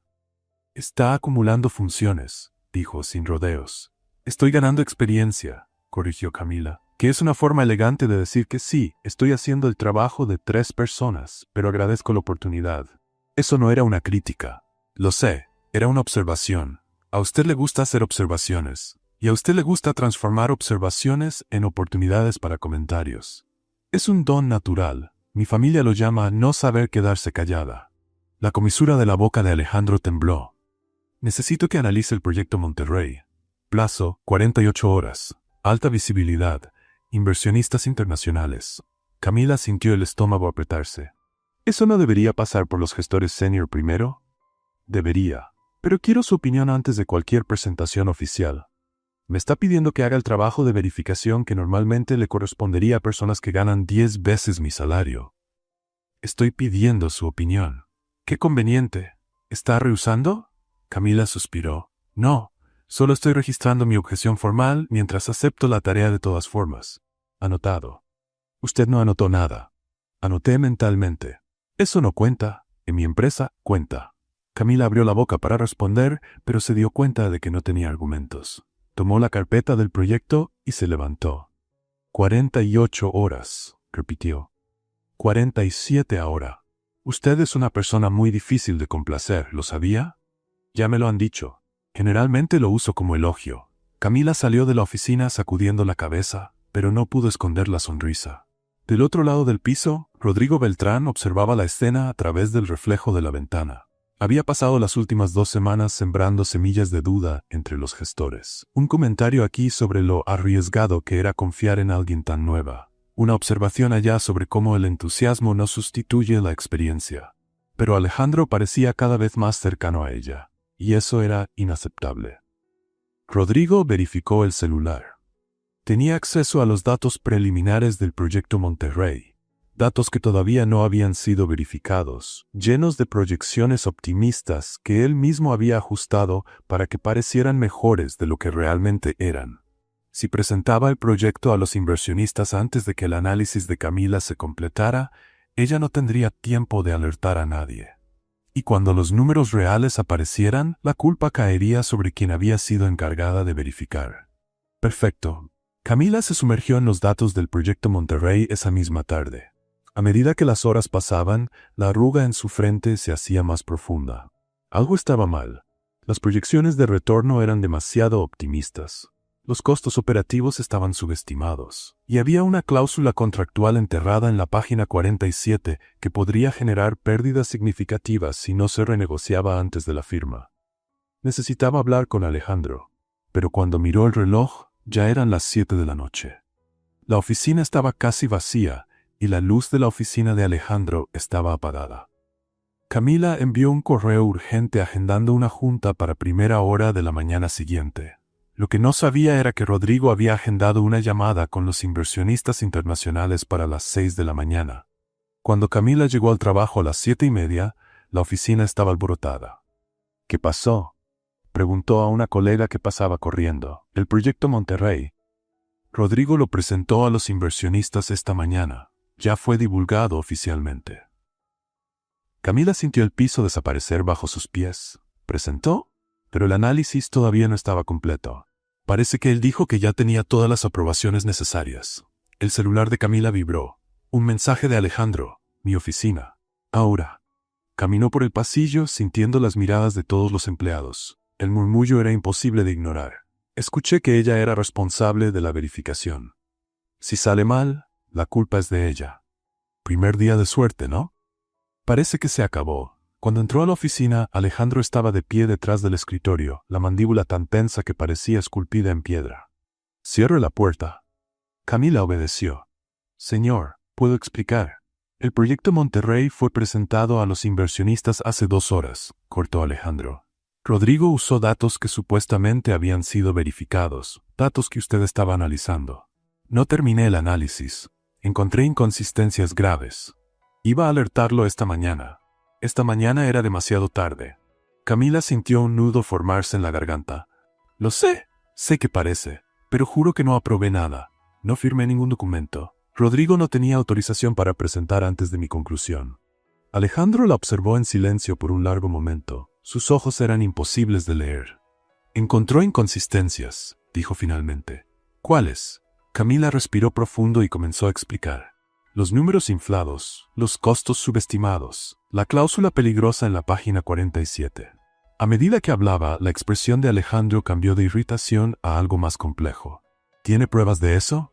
Está acumulando funciones, dijo sin rodeos. Estoy ganando experiencia, corrigió Camila, que es una forma elegante de decir que sí, estoy haciendo el trabajo de 3 personas, pero agradezco la oportunidad. Eso no era una crítica. Lo sé, era una observación. A usted le gusta hacer observaciones, y a usted le gusta transformar observaciones en oportunidades para comentarios. Es un don natural. Mi familia lo llama no saber quedarse callada. La comisura de la boca de Alejandro tembló. Necesito que analice el proyecto Monterrey. Plazo, 48 horas. Alta visibilidad. Inversionistas internacionales. Camila sintió el estómago apretarse. ¿Eso no debería pasar por los gestores senior primero? Debería. Pero quiero su opinión antes de cualquier presentación oficial. Me está pidiendo que haga el trabajo de verificación que normalmente le correspondería a personas que ganan 10 veces mi salario. Estoy pidiendo su opinión. ¡Qué conveniente! ¿Está rehusando? Camila suspiró. No, solo estoy registrando mi objeción formal mientras acepto la tarea de todas formas. Anotado. Usted no anotó nada. Anoté mentalmente. Eso no cuenta. En mi empresa, cuenta. Camila abrió la boca para responder, pero se dio cuenta de que no tenía argumentos. Tomó la carpeta del proyecto y se levantó. 48 horas, repitió. 47 ahora. Usted es una persona muy difícil de complacer, ¿lo sabía? Ya me lo han dicho. Generalmente lo uso como elogio. Camila salió de la oficina sacudiendo la cabeza, pero no pudo esconder la sonrisa. Del otro lado del piso, Rodrigo Beltrán observaba la escena a través del reflejo de la ventana. Había pasado las últimas 2 semanas sembrando semillas de duda entre los gestores. Un comentario aquí sobre lo arriesgado que era confiar en alguien tan nueva. Una observación allá sobre cómo el entusiasmo no sustituye la experiencia. Pero Alejandro parecía cada vez más cercano a ella, y eso era inaceptable. Rodrigo verificó el celular. Tenía acceso a los datos preliminares del proyecto Monterrey. datos que todavía no habían sido verificados, llenos de proyecciones optimistas que él mismo había ajustado para que parecieran mejores de lo que realmente eran. Si presentaba el proyecto a los inversionistas antes de que el análisis de Camila se completara, ella no tendría tiempo de alertar a nadie. Y cuando los números reales aparecieran, la culpa caería sobre quien había sido encargada de verificar. Perfecto. Camila se sumergió en los datos del proyecto Monterrey esa misma tarde. A medida que las horas pasaban, la arruga en su frente se hacía más profunda. Algo estaba mal. Las proyecciones de retorno eran demasiado optimistas. Los costos operativos estaban subestimados, y había una cláusula contractual enterrada en la página 47 que podría generar pérdidas significativas si no se renegociaba antes de la firma. Necesitaba hablar con Alejandro, pero cuando miró el reloj, ya eran las 7 de la noche. La oficina estaba casi vacía, y la luz de la oficina de Alejandro estaba apagada. Camila envió un correo urgente agendando una junta para primera hora de la mañana siguiente. Lo que no sabía era que Rodrigo había agendado una llamada con los inversionistas internacionales para las 6 de la mañana. Cuando Camila llegó al trabajo a las 7:30, la oficina estaba alborotada. ¿Qué pasó?, preguntó a una colega que pasaba corriendo. El proyecto Monterrey. Rodrigo lo presentó a los inversionistas esta mañana. Ya fue divulgado oficialmente. Camila sintió el piso desaparecer bajo sus pies. ¿Presentó? Pero el análisis todavía no estaba completo. Parece que él dijo que ya tenía todas las aprobaciones necesarias. El celular de Camila vibró. Un mensaje de Alejandro. Mi oficina. Ahora. Caminó por el pasillo sintiendo las miradas de todos los empleados. El murmullo era imposible de ignorar. Escuché que ella era responsable de la verificación. Si sale mal, la culpa es de ella. Primer día de suerte, ¿no? Parece que se acabó. Cuando entró a la oficina, Alejandro estaba de pie detrás del escritorio, la mandíbula tan tensa que parecía esculpida en piedra. «Cierre la puerta». Camila obedeció. «Señor, puedo explicar. El proyecto Monterrey fue presentado a los inversionistas hace 2 horas», cortó Alejandro. «Rodrigo usó datos que supuestamente habían sido verificados, datos que usted estaba analizando. No terminé el análisis. Encontré inconsistencias graves. Iba a alertarlo esta mañana. Esta mañana era demasiado tarde». Camila sintió un nudo formarse en la garganta. «Lo sé que parece, pero juro que no aprobé nada. No firmé ningún documento. Rodrigo no tenía autorización para presentar antes de mi conclusión». Alejandro la observó en silencio por un largo momento. Sus ojos eran imposibles de leer. «Encontró inconsistencias», dijo finalmente. «¿Cuáles?». Camila respiró profundo y comenzó a explicar. Los números inflados, los costos subestimados, la cláusula peligrosa en la página 47. A medida que hablaba, la expresión de Alejandro cambió de irritación a algo más complejo. «¿Tiene pruebas de eso?».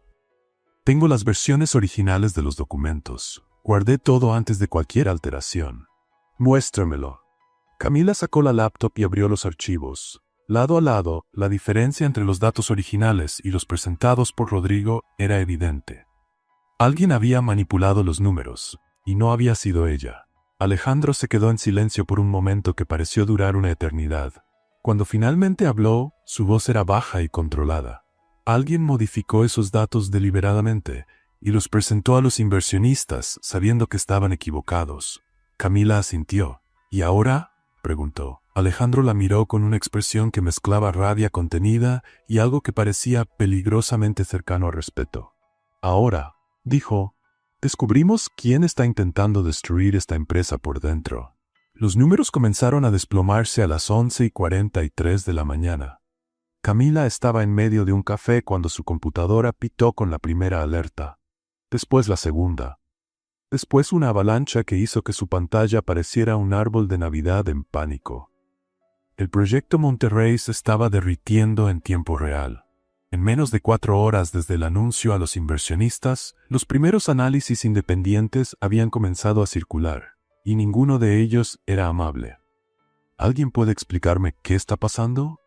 «Tengo las versiones originales de los documentos. Guardé todo antes de cualquier alteración». «Muéstramelo». Camila sacó la laptop y abrió los archivos. Lado a lado, la diferencia entre los datos originales y los presentados por Rodrigo era evidente. Alguien había manipulado los números, y no había sido ella. Alejandro se quedó en silencio por un momento que pareció durar una eternidad. Cuando finalmente habló, su voz era baja y controlada. Alguien modificó esos datos deliberadamente y los presentó a los inversionistas sabiendo que estaban equivocados. Camila asintió. ¿Y ahora?, preguntó. Alejandro la miró con una expresión que mezclaba rabia contenida y algo que parecía peligrosamente cercano al respeto. «Ahora», dijo, «descubrimos quién está intentando destruir esta empresa por dentro». Los números comenzaron a desplomarse a las 11:43 de la mañana. Camila estaba en medio de un café cuando su computadora pitó con la primera alerta. Después la segunda. Después una avalancha que hizo que su pantalla pareciera un árbol de Navidad en pánico. El proyecto Monterrey se estaba derritiendo en tiempo real. En menos de 4 horas desde el anuncio a los inversionistas, los primeros análisis independientes habían comenzado a circular, y ninguno de ellos era amable. ¿Alguien puede explicarme qué está pasando?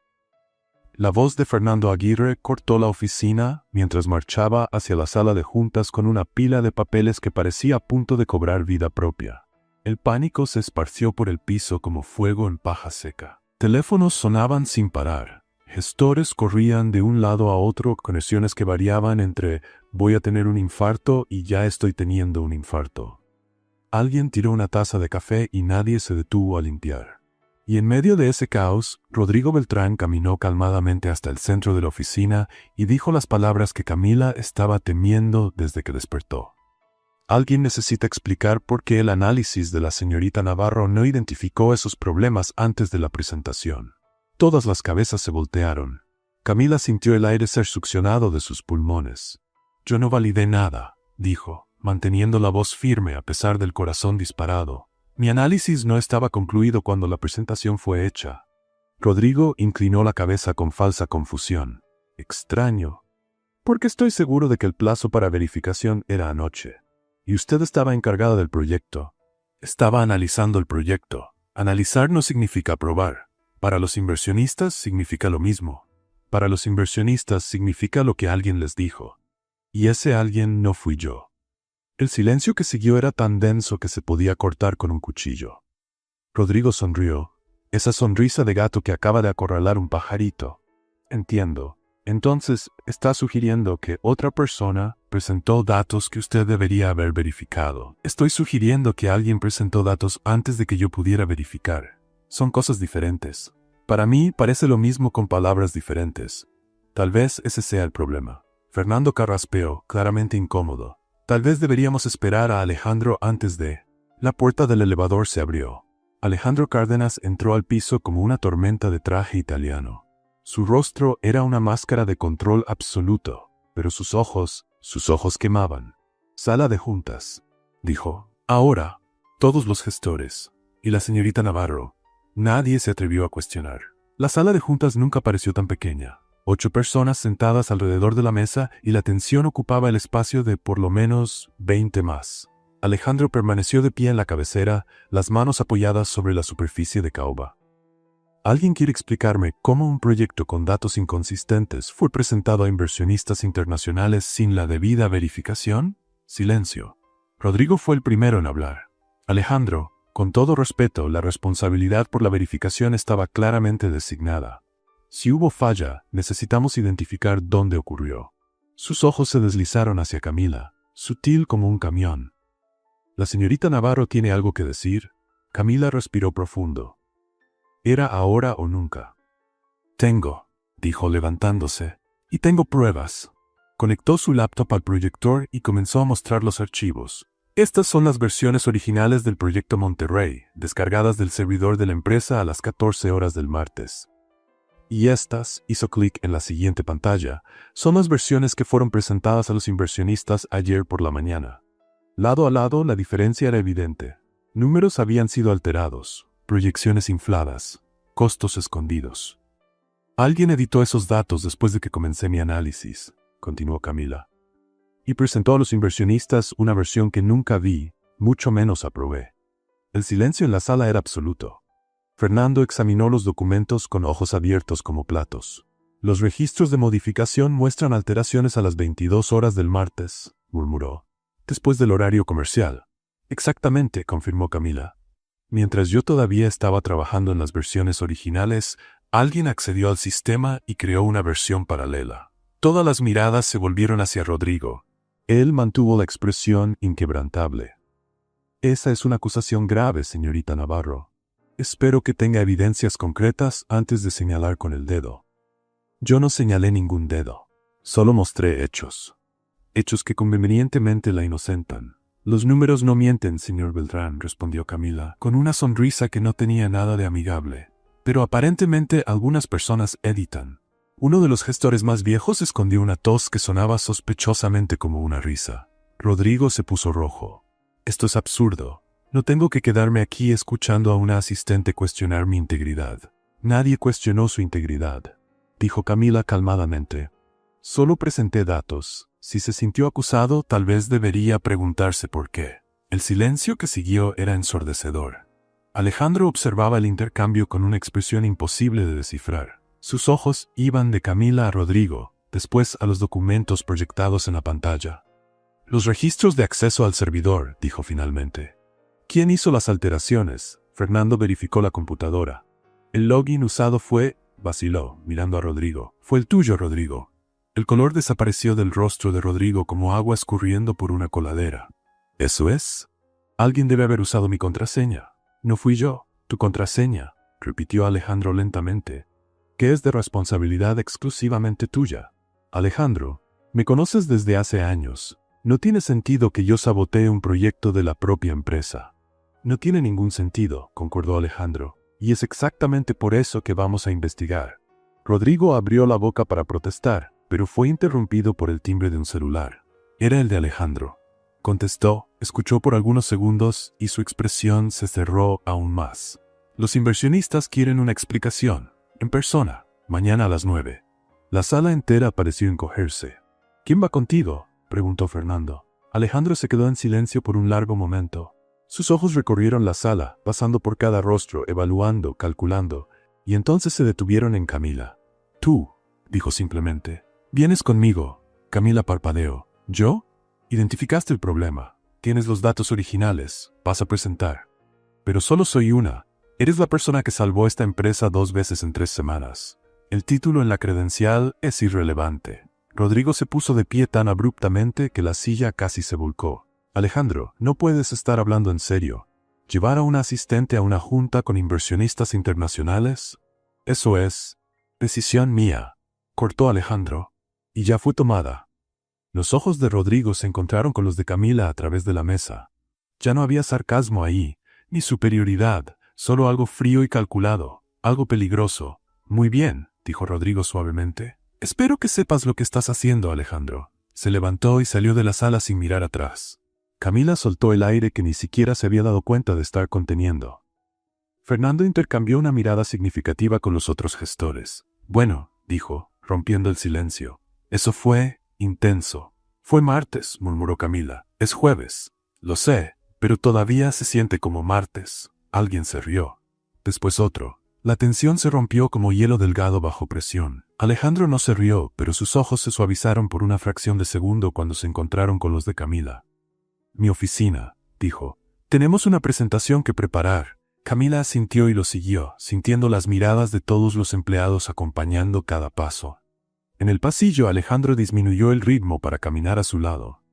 La voz de Fernando Aguirre cortó la oficina mientras marchaba hacia la sala de juntas con una pila de papeles que parecía a punto de cobrar vida propia. El pánico se esparció por el piso como fuego en paja seca. Teléfonos sonaban sin parar. Gestores corrían de un lado a otro, conexiones que variaban entre Voy a tener un infarto y ya estoy teniendo un infarto. Alguien tiró una taza de café y nadie se detuvo a limpiar. Y en medio de ese caos, Rodrigo Beltrán caminó calmadamente hasta el centro de la oficina y dijo las palabras que Camila estaba temiendo desde que despertó. Alguien necesita explicar por qué el análisis de la señorita Navarro no identificó esos problemas antes de la presentación. Todas las cabezas se voltearon. Camila sintió el aire ser succionado de sus pulmones. Yo no validé nada, dijo, manteniendo la voz firme a pesar del corazón disparado. Mi análisis no estaba concluido cuando la presentación fue hecha. Rodrigo inclinó la cabeza con falsa confusión. Extraño. Porque estoy seguro de que el plazo para verificación era anoche. Y usted estaba encargada del proyecto. Estaba analizando el proyecto. Analizar no significa aprobar. Para los inversionistas significa lo mismo. Para los inversionistas significa lo que alguien les dijo. Y ese alguien no fui yo. El silencio que siguió era tan denso que se podía cortar con un cuchillo. Rodrigo sonrió. Esa sonrisa de gato que acaba de acorralar un pajarito. Entiendo. Entonces, está sugiriendo que otra persona presentó datos que usted debería haber verificado. Estoy sugiriendo que alguien presentó datos antes de que yo pudiera verificar. Son cosas diferentes. Para mí parece lo mismo con palabras diferentes. Tal vez ese sea el problema. Fernando carraspeó, claramente incómodo. Tal vez deberíamos esperar a Alejandro antes de... La puerta del elevador se abrió. Alejandro Cárdenas entró al piso como una tormenta de traje italiano. Su rostro era una máscara de control absoluto, pero sus ojos quemaban. Sala de juntas, dijo. Ahora, todos los gestores, y la señorita Navarro. Nadie se atrevió a cuestionar. La sala de juntas nunca pareció tan pequeña. 8 personas sentadas alrededor de la mesa y la tensión ocupaba el espacio de por lo menos 20 más. Alejandro permaneció de pie en la cabecera, las manos apoyadas sobre la superficie de caoba. ¿Alguien quiere explicarme cómo un proyecto con datos inconsistentes fue presentado a inversionistas internacionales sin la debida verificación? Silencio. Rodrigo fue el primero en hablar. Alejandro, con todo respeto, la responsabilidad por la verificación estaba claramente designada. Si hubo falla, necesitamos identificar dónde ocurrió. Sus ojos se deslizaron hacia Camila, sutil como un camión. ¿La señorita Navarro tiene algo que decir? Camila respiró profundo. Era ahora o nunca. Tengo, dijo levantándose, y tengo pruebas. Conectó su laptop al proyector y comenzó a mostrar los archivos. Estas son las versiones originales del proyecto Monterrey, descargadas del servidor de la empresa a las 14 horas del martes. Y estas, hizo clic en la siguiente pantalla, son las versiones que fueron presentadas a los inversionistas ayer por la mañana. Lado a lado, la diferencia era evidente. Números habían sido alterados, proyecciones infladas, costos escondidos. Alguien editó esos datos después de que comencé mi análisis, continuó Camila. Y presentó a los inversionistas una versión que nunca vi, mucho menos aprobé. El silencio en la sala era absoluto. Fernando examinó los documentos con ojos abiertos como platos. Los registros de modificación muestran alteraciones a las 22 horas del martes, murmuró. Después del horario comercial. Exactamente, confirmó Camila. Mientras yo todavía estaba trabajando en las versiones originales, alguien accedió al sistema y creó una versión paralela. Todas las miradas se volvieron hacia Rodrigo. Él mantuvo la expresión inquebrantable. Esa es una acusación grave, señorita Navarro. Espero que tenga evidencias concretas antes de señalar con el dedo. Yo no señalé ningún dedo. Solo mostré hechos. Hechos que convenientemente la inocentan. Los números no mienten, señor Beltrán, respondió Camila, con una sonrisa que no tenía nada de amigable. Pero aparentemente algunas personas editan. Uno de los gestores más viejos escondió una tos que sonaba sospechosamente como una risa. Rodrigo se puso rojo. Esto es absurdo. No tengo que quedarme aquí escuchando a una asistente cuestionar mi integridad. Nadie cuestionó su integridad, dijo Camila calmadamente. Solo presenté datos. Si se sintió acusado, tal vez debería preguntarse por qué. El silencio que siguió era ensordecedor. Alejandro observaba el intercambio con una expresión imposible de descifrar. Sus ojos iban de Camila a Rodrigo, después a los documentos proyectados en la pantalla. Los registros de acceso al servidor, dijo finalmente. ¿Quién hizo las alteraciones? Fernando verificó la computadora. El login usado fue... vaciló, mirando a Rodrigo. Fue el tuyo, Rodrigo. El color desapareció del rostro de Rodrigo como agua escurriendo por una coladera. ¿Eso es? Alguien debe haber usado mi contraseña. No fui yo. Tu contraseña, repitió Alejandro lentamente, que es de responsabilidad exclusivamente tuya. Alejandro, me conoces desde hace años. No tiene sentido que yo sabotee un proyecto de la propia empresa. No tiene ningún sentido, concordó Alejandro, y es exactamente por eso que vamos a investigar. Rodrigo abrió la boca para protestar, pero fue interrumpido por el timbre de un celular. Era el de Alejandro. Contestó, escuchó por algunos segundos y su expresión se cerró aún más. Los inversionistas quieren una explicación, en persona, mañana a las 9. La sala entera pareció encogerse. ¿Quién va contigo?, preguntó Fernando. Alejandro se quedó en silencio por un largo momento. Sus ojos recorrieron la sala, pasando por cada rostro, evaluando, calculando, y entonces se detuvieron en Camila. Tú, dijo simplemente. Vienes conmigo. Camila parpadeó. ¿Yo? Identificaste el problema. Tienes los datos originales. Vas a presentar. Pero solo soy una. Eres la persona que salvó esta empresa 2 veces en 3 semanas. El título en la credencial es irrelevante. Rodrigo se puso de pie tan abruptamente que la silla casi se volcó. Alejandro, no puedes estar hablando en serio. ¿Llevar a un asistente a una junta con inversionistas internacionales? Eso es decisión mía, cortó Alejandro. Y ya fue tomada. Los ojos de Rodrigo se encontraron con los de Camila a través de la mesa. Ya no había sarcasmo ahí, ni superioridad, solo algo frío y calculado, algo peligroso. Muy bien, dijo Rodrigo suavemente. Espero que sepas lo que estás haciendo, Alejandro. Se levantó y salió de la sala sin mirar atrás. Camila soltó el aire que ni siquiera se había dado cuenta de estar conteniendo. Fernando intercambió una mirada significativa con los otros gestores. Bueno, dijo, rompiendo el silencio. Eso fue intenso. Fue martes, murmuró Camila. Es jueves. Lo sé, pero todavía se siente como martes. Alguien se rió. Después otro. La tensión se rompió como hielo delgado bajo presión. Alejandro no se rió, pero sus ojos se suavizaron por una fracción de segundo cuando se encontraron con los de Camila. Mi oficina, dijo. Tenemos una presentación que preparar. Camila asintió y lo siguió, sintiendo las miradas de todos los empleados acompañando cada paso. En el pasillo, Alejandro disminuyó el ritmo para caminar a su lado.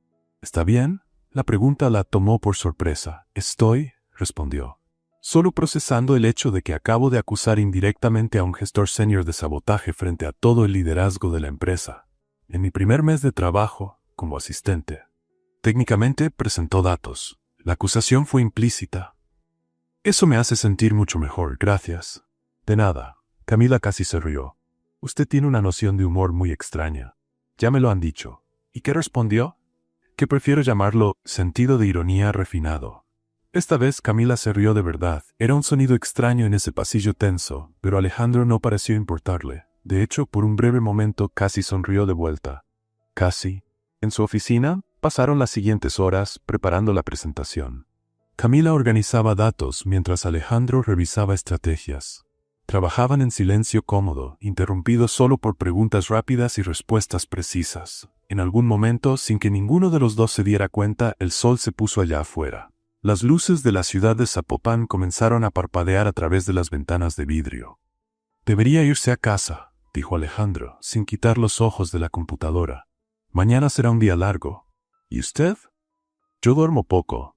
¿Está bien? La pregunta la tomó por sorpresa. Estoy, respondió. Solo procesando el hecho de que acabo de acusar indirectamente a un gestor senior de sabotaje frente a todo el liderazgo de la empresa. En mi primer mes de trabajo, como asistente. Técnicamente presentó datos. La acusación fue implícita. Eso me hace sentir mucho mejor, gracias. De nada. Camila casi se rió. Usted tiene una noción de humor muy extraña. Ya me lo han dicho. ¿Y qué respondió? Que prefiero llamarlo sentido de ironía refinado. Esta vez Camila se rió de verdad. Era un sonido extraño en ese pasillo tenso, pero Alejandro no pareció importarle. De hecho, por un breve momento casi sonrió de vuelta. Casi. En su oficina, pasaron las siguientes horas preparando la presentación. Camila organizaba datos mientras Alejandro revisaba estrategias. Trabajaban en silencio cómodo, interrumpidos solo por preguntas rápidas y respuestas precisas. En algún momento, sin que ninguno de los dos se diera cuenta, el sol se puso allá afuera. Las luces de la ciudad de Zapopan comenzaron a parpadear a través de las ventanas de vidrio. Debería irse a casa, dijo Alejandro, sin quitar los ojos de la computadora. Mañana será un día largo. ¿Y usted? Yo duermo poco.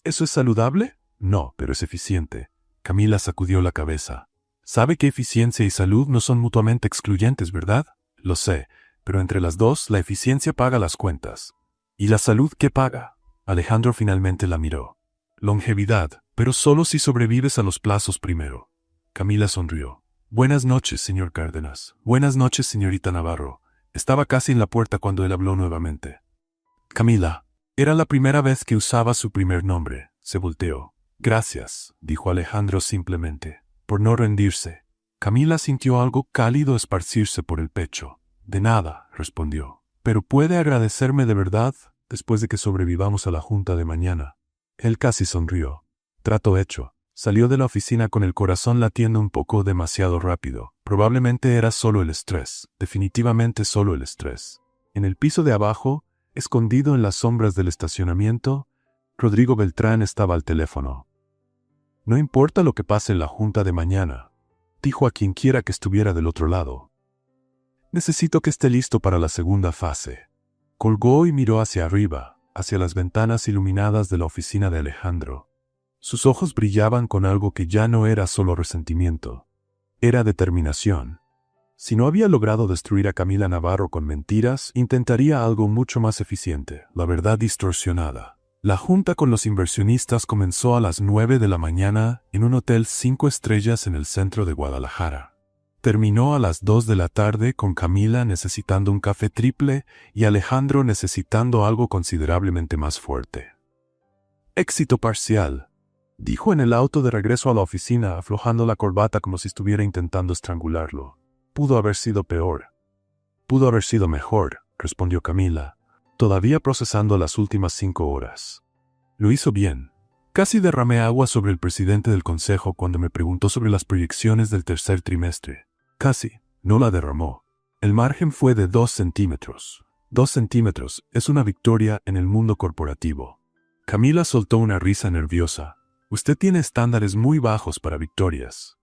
¿Eso es saludable? No, pero es eficiente. Camila sacudió la cabeza. Sabe que eficiencia y salud no son mutuamente excluyentes, ¿verdad? Lo sé, pero entre las dos, la eficiencia paga las cuentas. ¿Y la salud qué paga? Alejandro finalmente la miró. Longevidad, pero solo si sobrevives a los plazos primero. Camila sonrió. Buenas noches, señor Cárdenas. Buenas noches, señorita Navarro. Estaba casi en la puerta cuando él habló nuevamente. Camila. Era la primera vez que usaba su primer nombre. Se volteó. Gracias, dijo Alejandro simplemente, por no rendirse. Camila sintió algo cálido esparcirse por el pecho. De nada, respondió. Pero puede agradecerme de verdad después de que sobrevivamos a la junta de mañana. Él casi sonrió. Trato hecho. Salió de la oficina con el corazón latiendo un poco demasiado rápido. Probablemente era solo el estrés. Definitivamente solo el estrés. En el piso de abajo, escondido en las sombras del estacionamiento, Rodrigo Beltrán estaba al teléfono. No importa lo que pase en la junta de mañana, dijo a quien quiera que estuviera del otro lado. Necesito que esté listo para la segunda fase. Colgó y miró hacia arriba, hacia las ventanas iluminadas de la oficina de Alejandro. Sus ojos brillaban con algo que ya no era solo resentimiento. Era determinación. Si no había logrado destruir a Camila Navarro con mentiras, intentaría algo mucho más eficiente, la verdad distorsionada. La junta con los inversionistas comenzó a las 9 de la mañana en un hotel 5 estrellas en el centro de Guadalajara. Terminó a las 2 de la tarde con Camila necesitando un café triple y Alejandro necesitando algo considerablemente más fuerte. Éxito parcial, dijo en el auto de regreso a la oficina, aflojando la corbata como si estuviera intentando estrangularlo. Pudo haber sido peor. Pudo haber sido mejor, respondió Camila, todavía procesando las últimas 5 horas. Lo hizo bien. Casi derramé agua sobre el presidente del consejo cuando me preguntó sobre las proyecciones del tercer trimestre. Casi, no la derramó. El margen fue de 2 centímetros. 2 centímetros es una victoria en el mundo corporativo. Camila soltó una risa nerviosa. Usted tiene estándares muy bajos para victorias.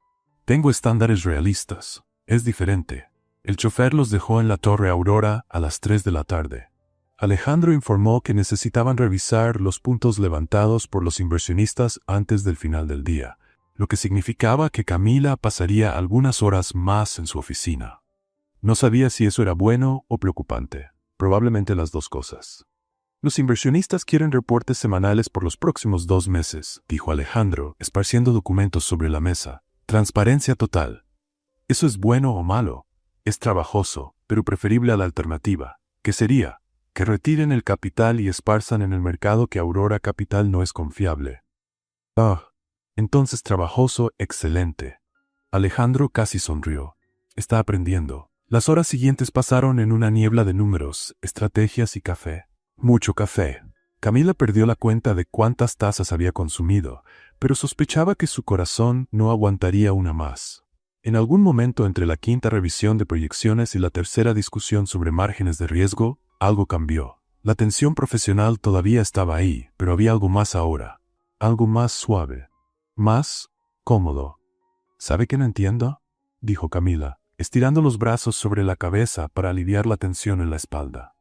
Tengo estándares realistas. Es diferente. El chofer los dejó en la Torre Aurora a las 3 de la tarde. Alejandro informó que necesitaban revisar los puntos levantados por los inversionistas antes del final del día, lo que significaba que Camila pasaría algunas horas más en su oficina. No sabía si eso era bueno o preocupante. Probablemente las dos cosas. Los inversionistas quieren reportes semanales por los próximos 2 meses, dijo Alejandro, esparciendo documentos sobre la mesa. Transparencia total. ¿Eso es bueno o malo? Es trabajoso, pero preferible a la alternativa, que sería que retiren el capital y esparzan en el mercado que Aurora Capital no es confiable. Entonces trabajoso, excelente. Alejandro casi sonrió. Está aprendiendo. Las horas siguientes pasaron en una niebla de números, estrategias y café. Mucho café. Camila perdió la cuenta de cuántas tazas había consumido, pero sospechaba que su corazón no aguantaría una más. En algún momento entre la 5ª revisión de proyecciones y la 3ª discusión sobre márgenes de riesgo, algo cambió. La tensión profesional todavía estaba ahí, pero había algo más ahora. Algo más suave. Más cómodo. ¿Sabe que no entiendo?, dijo Camila, estirando los brazos sobre la cabeza para aliviar la tensión en la espalda.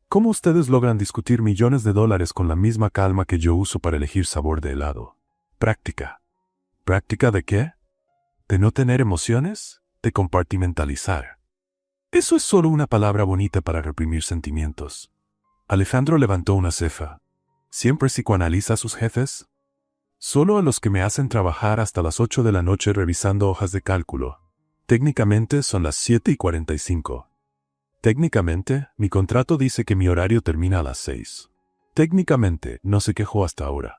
¿Cómo ustedes logran discutir millones de dólares con la misma calma que yo uso para elegir sabor de helado? Práctica. ¿Práctica de qué? ¿De no tener emociones? ¿De compartimentalizar? Eso es solo una palabra bonita para reprimir sentimientos. Alejandro levantó una ceja. ¿Siempre psicoanaliza a sus jefes? Solo a los que me hacen trabajar hasta las 8 de la noche revisando hojas de cálculo. Técnicamente son las 7:45. Técnicamente, mi contrato dice que mi horario termina a las 6. Técnicamente, no se quejó hasta ahora.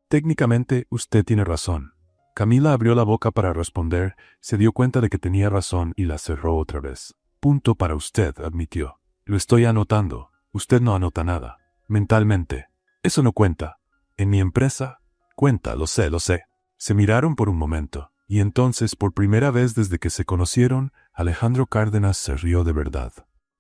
Técnicamente, usted tiene razón. Camila abrió la boca para responder, se dio cuenta de que tenía razón y la cerró otra vez. Punto para usted, admitió. Lo estoy anotando. Usted no anota nada. Mentalmente. Eso no cuenta. En mi empresa, cuenta, lo sé, lo sé. Se miraron por un momento, y entonces, por primera vez desde que se conocieron, Alejandro Cárdenas se rió de verdad.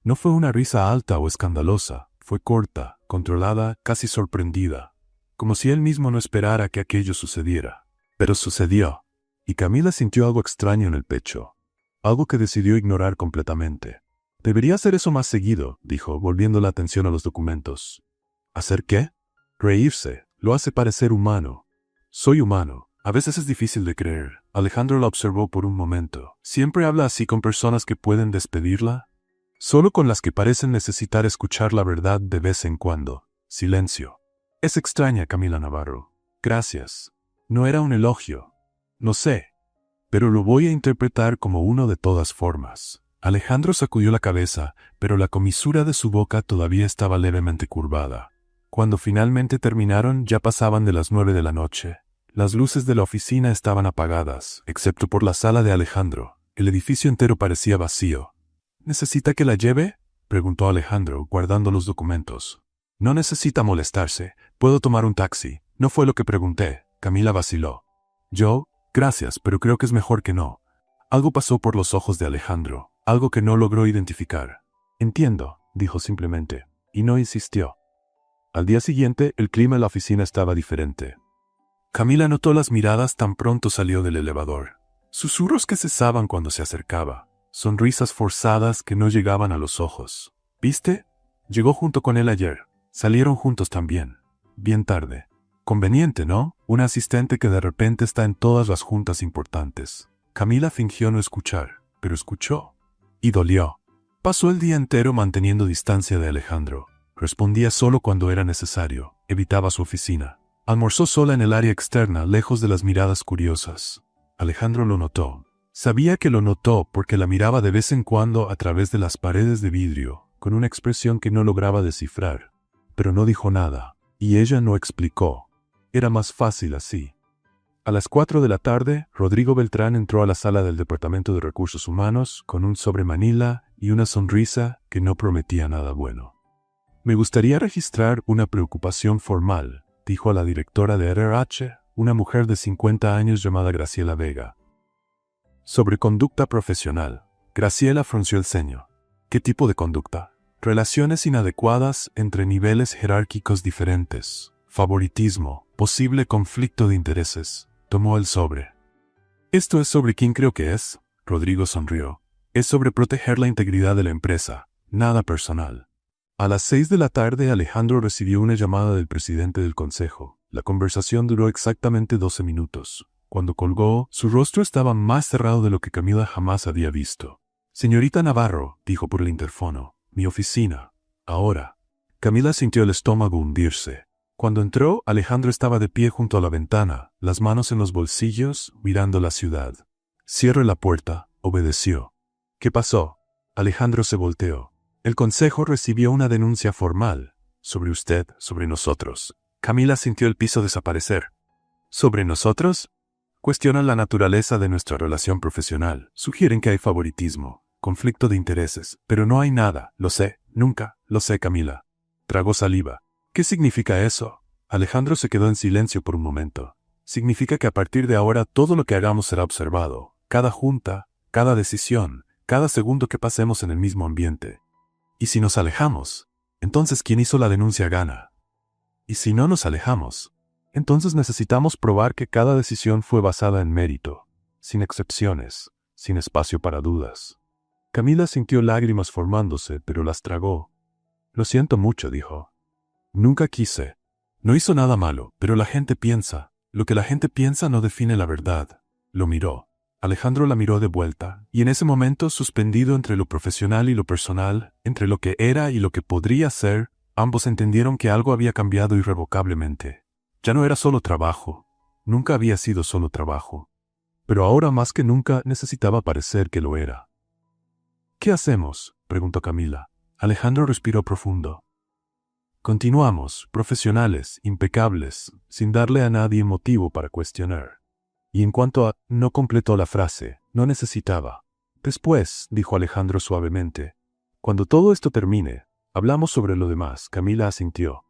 No fue una risa alta o escandalosa, fue corta, controlada, casi sorprendida, como si él mismo no esperara que aquello sucediera. Pero sucedió, y Camila sintió algo extraño en el pecho, algo que decidió ignorar completamente. Debería hacer eso más seguido, dijo, volviendo la atención a los documentos. ¿Hacer qué? Reírse, lo hace parecer humano. Soy humano. A veces es difícil de creer. Alejandro la observó por un momento. ¿Siempre habla así con personas que pueden despedirla? Solo con las que parecen necesitar escuchar la verdad de vez en cuando. Silencio. Es extraña, Camila Navarro. Gracias. No era un elogio. No sé. Pero lo voy a interpretar como uno de todas formas. Alejandro sacudió la cabeza, pero la comisura de su boca todavía estaba levemente curvada. Cuando finalmente terminaron, ya pasaban de las 9 de la noche. Las luces de la oficina estaban apagadas, excepto por la sala de Alejandro. El edificio entero parecía vacío. ¿Necesita que la lleve?, preguntó Alejandro, guardando los documentos. No necesita molestarse. Puedo tomar un taxi. No fue lo que pregunté. Camila vaciló. Yo, gracias, pero creo que es mejor que no. Algo pasó por los ojos de Alejandro, algo que no logró identificar. Entiendo, dijo simplemente, y no insistió. Al día siguiente, el clima en la oficina estaba diferente. Camila notó las miradas tan pronto salió del elevador. Susurros que cesaban cuando se acercaba. sonrisas forzadas que no llegaban a los ojos. ¿Viste? Llegó junto con él ayer. Salieron juntos también. Bien tarde. Conveniente, ¿no? Un asistente que de repente está en todas las juntas importantes. Camila fingió no escuchar, pero escuchó. Y dolió. Pasó el día entero manteniendo distancia de Alejandro. Respondía solo cuando era necesario. Evitaba su oficina. Almorzó sola en el área externa, lejos de las miradas curiosas. Alejandro lo notó. Sabía que lo notó porque la miraba de vez en cuando a través de las paredes de vidrio, con una expresión que no lograba descifrar. Pero no dijo nada, y ella no explicó. Era más fácil así. A las 4 de la tarde, Rodrigo Beltrán entró a la sala del Departamento de Recursos Humanos con un sobre Manila y una sonrisa que no prometía nada bueno. Me gustaría registrar una preocupación formal, dijo a la directora de RRH, una mujer de 50 años llamada Graciela Vega. Sobre conducta profesional. Graciela frunció el ceño. ¿Qué tipo de conducta? Relaciones inadecuadas entre niveles jerárquicos diferentes. Favoritismo. Posible conflicto de intereses. Tomó el sobre. ¿Esto es sobre quién creo que es? Rodrigo sonrió. Es sobre proteger la integridad de la empresa. Nada personal. A las 6 de la tarde Alejandro recibió una llamada del presidente del consejo. La conversación duró exactamente 12 minutos. Cuando colgó, su rostro estaba más cerrado de lo que Camila jamás había visto. Señorita Navarro, dijo por el interfono, mi oficina. Ahora. Camila sintió el estómago hundirse. Cuando entró, Alejandro estaba de pie junto a la ventana, las manos en los bolsillos, mirando la ciudad. Cierre la puerta, obedeció. ¿Qué pasó? Alejandro se volteó. El consejo recibió una denuncia formal. Sobre usted, sobre nosotros. Camila sintió el piso desaparecer. ¿Sobre nosotros? Cuestionan la naturaleza de nuestra relación profesional. Sugieren que hay favoritismo, conflicto de intereses, pero no hay nada. Lo sé, nunca, lo sé, Camila. Tragó saliva. ¿Qué significa eso? Alejandro se quedó en silencio por un momento. Significa que a partir de ahora todo lo que hagamos será observado. Cada junta, cada decisión, cada segundo que pasemos en el mismo ambiente. ¿Y si nos alejamos? Entonces quien hizo la denuncia gana. ¿Y si no nos alejamos? Entonces necesitamos probar que cada decisión fue basada en mérito, sin excepciones, sin espacio para dudas. Camila sintió lágrimas formándose, pero las tragó. Lo siento mucho, dijo. Nunca quise. No hizo nada malo, pero la gente piensa. Lo que la gente piensa no define la verdad. Lo miró. Alejandro la miró de vuelta, y en ese momento, suspendido entre lo profesional y lo personal, entre lo que era y lo que podría ser, ambos entendieron que algo había cambiado irrevocablemente. Ya no era solo trabajo. Nunca había sido solo trabajo. Pero ahora más que nunca necesitaba parecer que lo era. ¿Qué hacemos?, preguntó Camila. Alejandro respiró profundo. Continuamos, profesionales, impecables, sin darle a nadie motivo para cuestionar. Y en cuanto a, no completó la frase, no necesitaba. Después, dijo Alejandro suavemente, cuando todo esto termine, hablamos sobre lo demás. Camila asintió.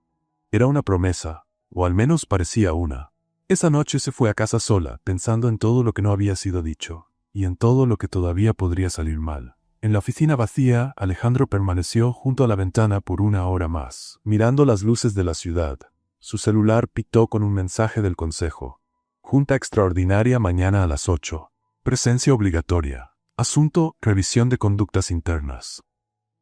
Era una promesa, o al menos parecía una. Esa noche se fue a casa sola, pensando en todo lo que no había sido dicho, y en todo lo que todavía podría salir mal. En la oficina vacía, Alejandro permaneció junto a la ventana por una hora más, mirando las luces de la ciudad. Su celular pitó con un mensaje del consejo. Junta extraordinaria mañana a las 8. Presencia obligatoria. Asunto, revisión de conductas internas.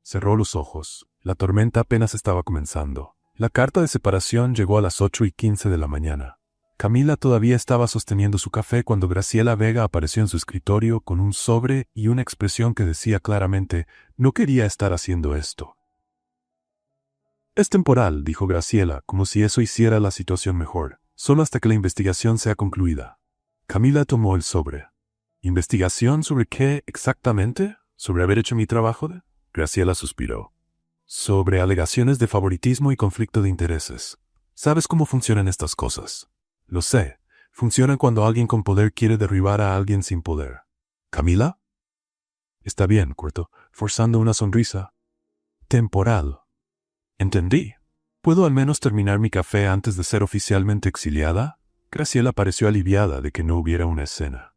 Cerró los ojos. La tormenta apenas estaba comenzando. La carta de separación llegó a las 8:15 de la mañana. Camila todavía estaba sosteniendo su café cuando Graciela Vega apareció en su escritorio con un sobre y una expresión que decía claramente, no quería estar haciendo esto. Es temporal, dijo Graciela, como si eso hiciera la situación mejor, solo hasta que la investigación sea concluida. Camila tomó el sobre. ¿Investigación sobre qué exactamente? ¿Sobre haber hecho mi trabajo? Graciela suspiró. Sobre alegaciones de favoritismo y conflicto de intereses. ¿Sabes cómo funcionan estas cosas? Lo sé. Funcionan cuando alguien con poder quiere derribar a alguien sin poder. ¿Camila? Está bien, cortó, forzando una sonrisa. Temporal. Entendí. ¿Puedo al menos terminar mi café antes de ser oficialmente exiliada? Graciela pareció aliviada de que no hubiera una escena.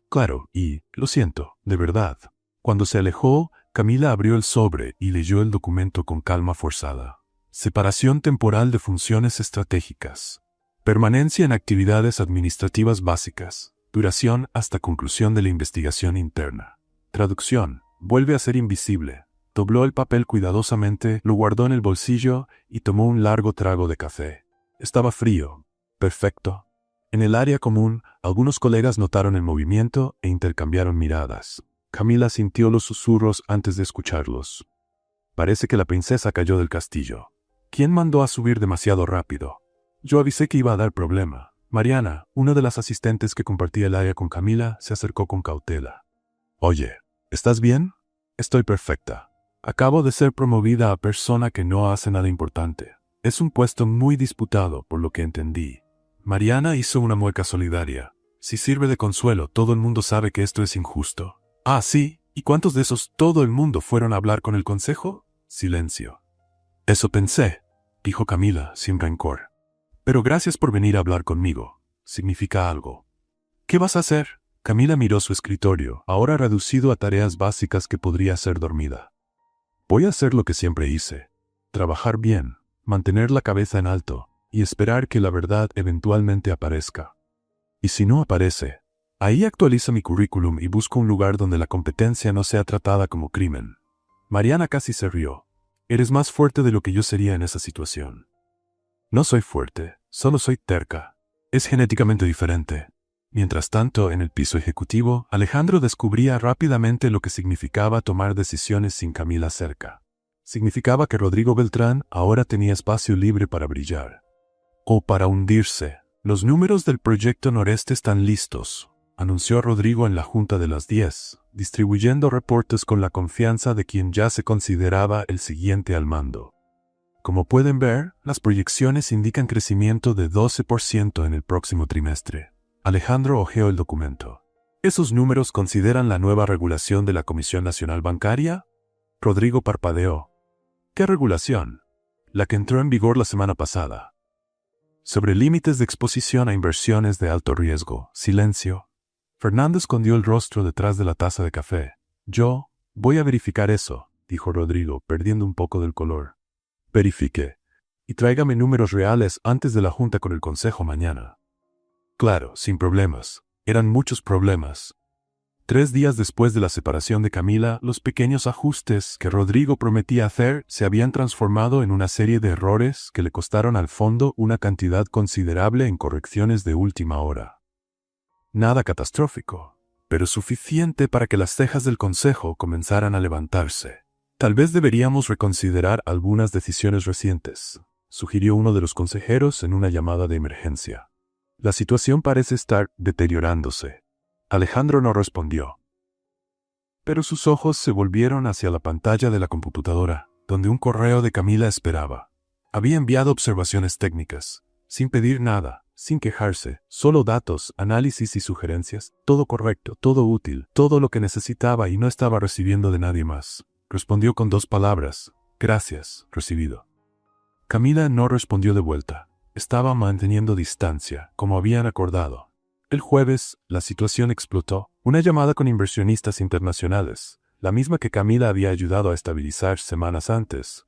Claro, y, lo siento, de verdad. Cuando se alejó, Camila abrió el sobre y leyó el documento con calma forzada. Separación temporal de funciones estratégicas. Permanencia en actividades administrativas básicas. Duración hasta conclusión de la investigación interna. Traducción: vuelve a ser invisible. Dobló el papel cuidadosamente, lo guardó en el bolsillo y tomó un largo trago de café. Estaba frío. Perfecto. En el área común, algunos colegas notaron el movimiento e intercambiaron miradas. Camila sintió los susurros antes de escucharlos. Parece que la princesa cayó del castillo. ¿Quién mandó a subir demasiado rápido? Yo avisé que iba a dar problema. Mariana, una de las asistentes que compartía el área con Camila, se acercó con cautela. Oye, ¿estás bien? Estoy perfecta. Acabo de ser promovida a persona que no hace nada importante. Es un puesto muy disputado, por lo que entendí. Mariana hizo una mueca solidaria. Si sirve de consuelo, todo el mundo sabe que esto es injusto. Ah, sí. ¿Y cuántos de esos todo el mundo fueron a hablar con el consejo? Silencio. Eso pensé, dijo Camila, sin rencor. Pero gracias por venir a hablar conmigo. Significa algo. ¿Qué vas a hacer? Camila miró su escritorio, ahora reducido a tareas básicas que podría hacer dormida. Voy a hacer lo que siempre hice. Trabajar bien, mantener la cabeza en alto y esperar que la verdad eventualmente aparezca. Y si no aparece, ahí actualizo mi currículum y busco un lugar donde la competencia no sea tratada como crimen. Mariana casi se rió. Eres más fuerte de lo que yo sería en esa situación. No soy fuerte, solo soy terca. Es genéticamente diferente. Mientras tanto, en el piso ejecutivo, Alejandro descubría rápidamente lo que significaba tomar decisiones sin Camila cerca. Significaba que Rodrigo Beltrán ahora tenía espacio libre para brillar. O para hundirse. Los números del proyecto Noreste están listos, anunció Rodrigo en la junta de las 10, distribuyendo reportes con la confianza de quien ya se consideraba el siguiente al mando. Como pueden ver, las proyecciones indican crecimiento de 12% en el próximo trimestre. Alejandro hojeó el documento. ¿Esos números consideran la nueva regulación de la Comisión Nacional Bancaria? Rodrigo parpadeó. ¿Qué regulación? La que entró en vigor la semana pasada. Sobre límites de exposición a inversiones de alto riesgo. Silencio. Fernando escondió el rostro detrás de la taza de café. Yo voy a verificar eso, dijo Rodrigo, perdiendo un poco del color. Verifique. Y tráigame números reales antes de la junta con el consejo mañana. Claro, sin problemas. Eran muchos problemas. 3 días después de la separación de Camila, los pequeños ajustes que Rodrigo prometía hacer se habían transformado en una serie de errores que le costaron al fondo una cantidad considerable en correcciones de última hora. Nada catastrófico, pero suficiente para que las cejas del consejo comenzaran a levantarse. Tal vez deberíamos reconsiderar algunas decisiones recientes, sugirió uno de los consejeros en una llamada de emergencia. La situación parece estar deteriorándose. Alejandro no respondió. Pero sus ojos se volvieron hacia la pantalla de la computadora, donde un correo de Camila esperaba. Había enviado observaciones técnicas, sin pedir nada, sin quejarse, solo datos, análisis y sugerencias, todo correcto, todo útil, todo lo que necesitaba y no estaba recibiendo de nadie más. Respondió con 2 palabras: gracias, recibido. Camila no respondió de vuelta. Estaba manteniendo distancia, como habían acordado. El jueves, la situación explotó. Una llamada con inversionistas internacionales, la misma que Camila había ayudado a estabilizar semanas antes,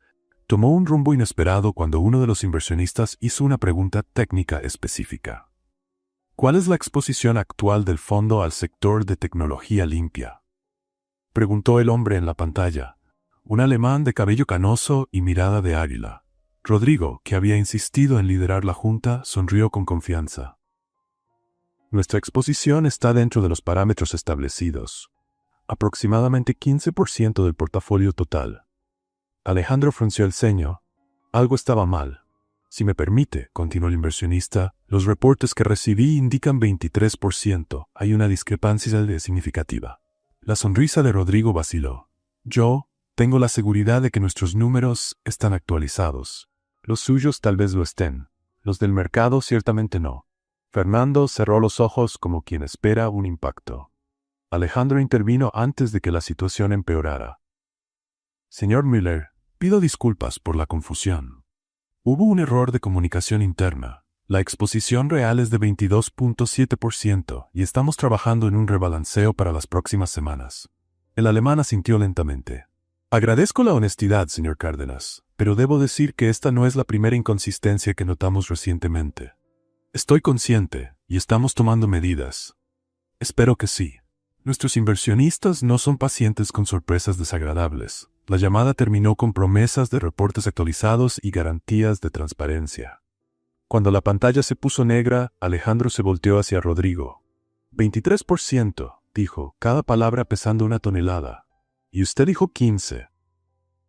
tomó un rumbo inesperado cuando uno de los inversionistas hizo una pregunta técnica específica. ¿Cuál es la exposición actual del fondo al sector de tecnología limpia? Preguntó el hombre en la pantalla, un alemán de cabello canoso y mirada de águila. Rodrigo, que había insistido en liderar la junta, sonrió con confianza. Nuestra exposición está dentro de los parámetros establecidos. Aproximadamente 15% del portafolio total. Alejandro frunció el ceño. Algo estaba mal. Si me permite, continuó el inversionista, los reportes que recibí indican 23%. Hay una discrepancia significativa. La sonrisa de Rodrigo vaciló. Yo tengo la seguridad de que nuestros números están actualizados. Los suyos tal vez lo estén. Los del mercado ciertamente no. Fernando cerró los ojos como quien espera un impacto. Alejandro intervino antes de que la situación empeorara. Señor Müller, pido disculpas por la confusión. Hubo un error de comunicación interna. La exposición real es de 22.7% y estamos trabajando en un rebalanceo para las próximas semanas. El alemán asintió lentamente. Agradezco la honestidad, señor Cárdenas, pero debo decir que esta no es la primera inconsistencia que notamos recientemente. Estoy consciente, y estamos tomando medidas. Espero que sí. Nuestros inversionistas no son pacientes con sorpresas desagradables. La llamada terminó con promesas de reportes actualizados y garantías de transparencia. Cuando la pantalla se puso negra, Alejandro se volteó hacia Rodrigo. 23%, dijo, cada palabra pesando 1 tonelada. Y usted dijo 15.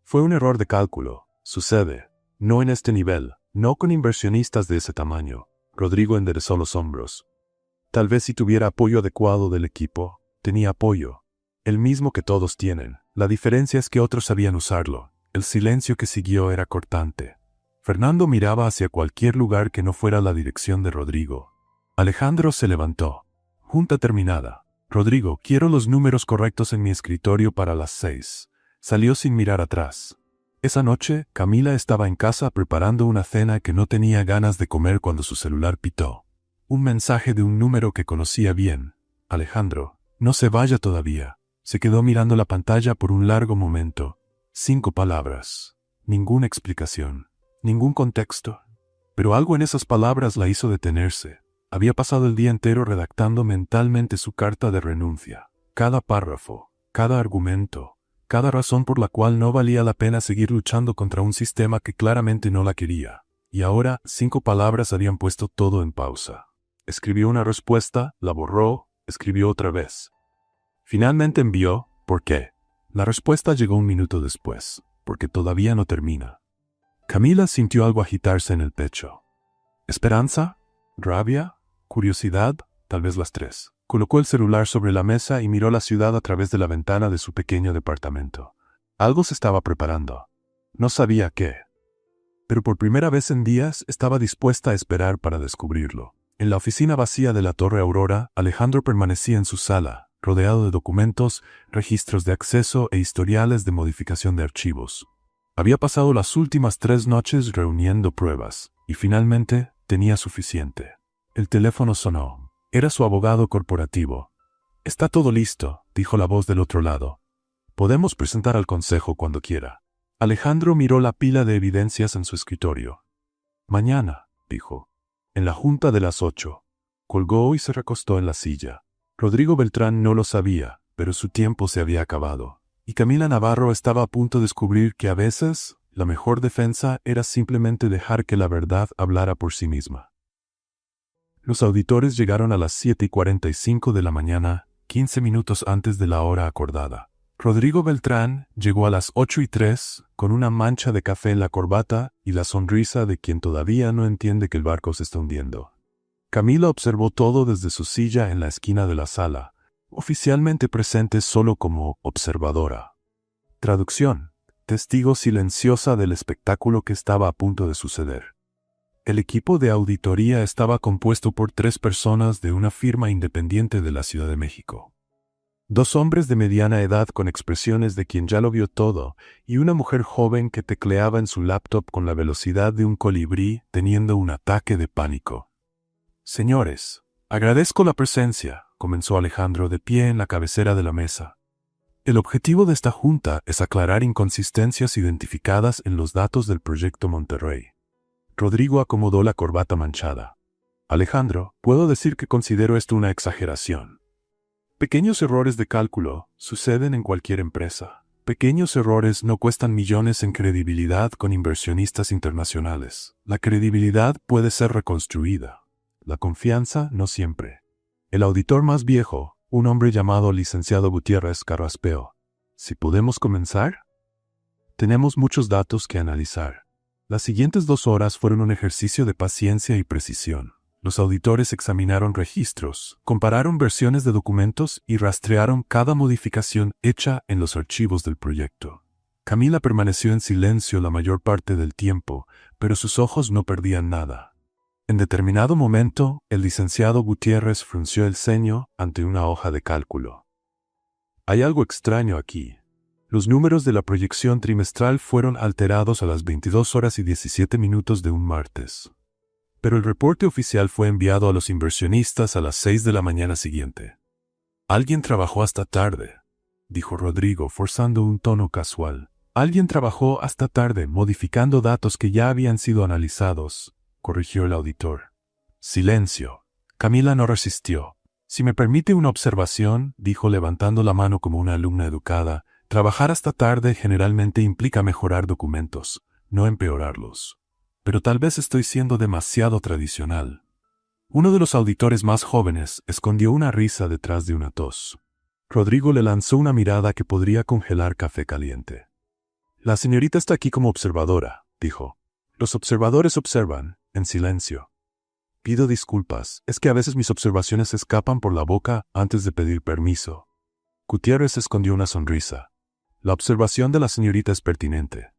Fue un error de cálculo. Sucede. No en este nivel, no con inversionistas de ese tamaño. Rodrigo enderezó los hombros. Tal vez si tuviera apoyo adecuado del equipo. Tenía apoyo. El mismo que todos tienen. La diferencia es que otros sabían usarlo. El silencio que siguió era cortante. Fernando miraba hacia cualquier lugar que no fuera la dirección de Rodrigo. Alejandro se levantó. Junta terminada. Rodrigo, quiero los números correctos en mi escritorio para las 6. Salió sin mirar atrás. Esa noche, Camila estaba en casa preparando una cena que no tenía ganas de comer cuando su celular pitó. Un mensaje de un número que conocía bien. Alejandro, no se vaya todavía. Se quedó mirando la pantalla por un largo momento. 5 palabras. Ninguna explicación. Ningún contexto. Pero algo en esas palabras la hizo detenerse. Había pasado el día entero redactando mentalmente su carta de renuncia. Cada párrafo, cada argumento, cada razón por la cual no valía la pena seguir luchando contra un sistema que claramente no la quería. Y ahora 5 palabras habían puesto todo en pausa. Escribió una respuesta, la borró, escribió otra vez. Finalmente envió, ¿por qué? La respuesta llegó 1 minuto después, porque todavía no termina. Camila sintió algo agitarse en el pecho. ¿Esperanza? ¿Rabia? ¿Curiosidad? Tal vez las 3. Colocó el celular sobre la mesa y miró la ciudad a través de la ventana de su pequeño departamento. Algo se estaba preparando. No sabía qué. Pero por primera vez en días estaba dispuesta a esperar para descubrirlo. En la oficina vacía de la Torre Aurora, Alejandro permanecía en su sala, rodeado de documentos, registros de acceso e historiales de modificación de archivos. Había pasado las últimas 3 noches reuniendo pruebas, y finalmente tenía suficiente. El teléfono sonó. Era su abogado corporativo. «Está todo listo», dijo la voz del otro lado. «Podemos presentar al consejo cuando quiera». Alejandro miró la pila de evidencias en su escritorio. «Mañana», dijo. «En la junta de las 8». Colgó y se recostó en la silla. Rodrigo Beltrán no lo sabía, pero su tiempo se había acabado. Y Camila Navarro estaba a punto de descubrir que a veces la mejor defensa era simplemente dejar que la verdad hablara por sí misma. Los auditores llegaron a las 7:45 de la mañana, 15 minutos antes de la hora acordada. Rodrigo Beltrán llegó a las 8:03 con una mancha de café en la corbata y la sonrisa de quien todavía no entiende que el barco se está hundiendo. Camila observó todo desde su silla en la esquina de la sala, oficialmente presente solo como observadora. Traducción: testigo silenciosa del espectáculo que estaba a punto de suceder. El equipo de auditoría estaba compuesto por 3 personas de una firma independiente de la Ciudad de México. 2 hombres de mediana edad con expresiones de quien ya lo vio todo, y una mujer joven que tecleaba en su laptop con la velocidad de un colibrí teniendo un ataque de pánico. «Señores, agradezco la presencia», comenzó Alejandro de pie en la cabecera de la mesa. «El objetivo de esta junta es aclarar inconsistencias identificadas en los datos del Proyecto Monterrey». Rodrigo acomodó la corbata manchada. «Alejandro, puedo decir que considero esto una exageración. Pequeños errores de cálculo suceden en cualquier empresa. Pequeños errores no cuestan millones en credibilidad con inversionistas internacionales. La credibilidad puede ser reconstruida. La confianza no siempre». El auditor más viejo, un hombre llamado licenciado Gutiérrez, carraspeó. «¿Si podemos comenzar?» «Tenemos muchos datos que analizar». Las siguientes 2 horas fueron un ejercicio de paciencia y precisión. Los auditores examinaron registros, compararon versiones de documentos y rastrearon cada modificación hecha en los archivos del proyecto. Camila permaneció en silencio la mayor parte del tiempo, pero sus ojos no perdían nada. En determinado momento, el licenciado Gutiérrez frunció el ceño ante una hoja de cálculo. «Hay algo extraño aquí». Los números de la proyección trimestral fueron alterados a las 22:17 de un martes. Pero el reporte oficial fue enviado a los inversionistas a las 6 de la mañana siguiente. «Alguien trabajó hasta tarde», dijo Rodrigo, forzando un tono casual. «Alguien trabajó hasta tarde, modificando datos que ya habían sido analizados», corrigió el auditor. Silencio. Camila no resistió. Si me permite una observación, dijo levantando la mano como una alumna educada, trabajar hasta tarde generalmente implica mejorar documentos, no empeorarlos. Pero tal vez estoy siendo demasiado tradicional. Uno de los auditores más jóvenes escondió una risa detrás de una tos. Rodrigo le lanzó una mirada que podría congelar café caliente. La señorita está aquí como observadora, dijo. Los observadores observan, en silencio. Pido disculpas, es que a veces mis observaciones se escapan por la boca antes de pedir permiso. Gutiérrez escondió una sonrisa. La observación de la señorita es pertinente.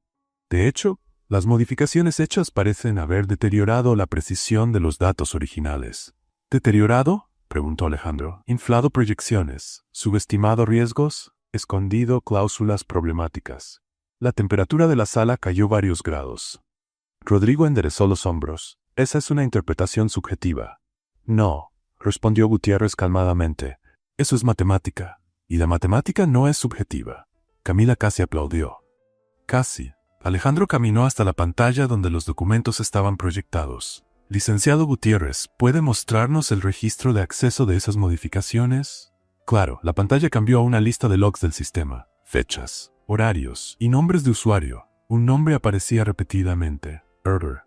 De hecho, las modificaciones hechas parecen haber deteriorado la precisión de los datos originales. ¿Deteriorado?, preguntó Alejandro. Inflado proyecciones, subestimado riesgos, escondido cláusulas problemáticas. La temperatura de la sala cayó varios grados. Rodrigo enderezó los hombros. Esa es una interpretación subjetiva. No, respondió Gutiérrez calmadamente. Eso es matemática. Y la matemática no es subjetiva. Camila casi aplaudió. Casi. Alejandro caminó hasta la pantalla donde los documentos estaban proyectados. Licenciado Gutiérrez, ¿puede mostrarnos el registro de acceso de esas modificaciones? Claro, la pantalla cambió a una lista de logs del sistema. Fechas, horarios y nombres de usuario. Un nombre aparecía repetidamente. Error.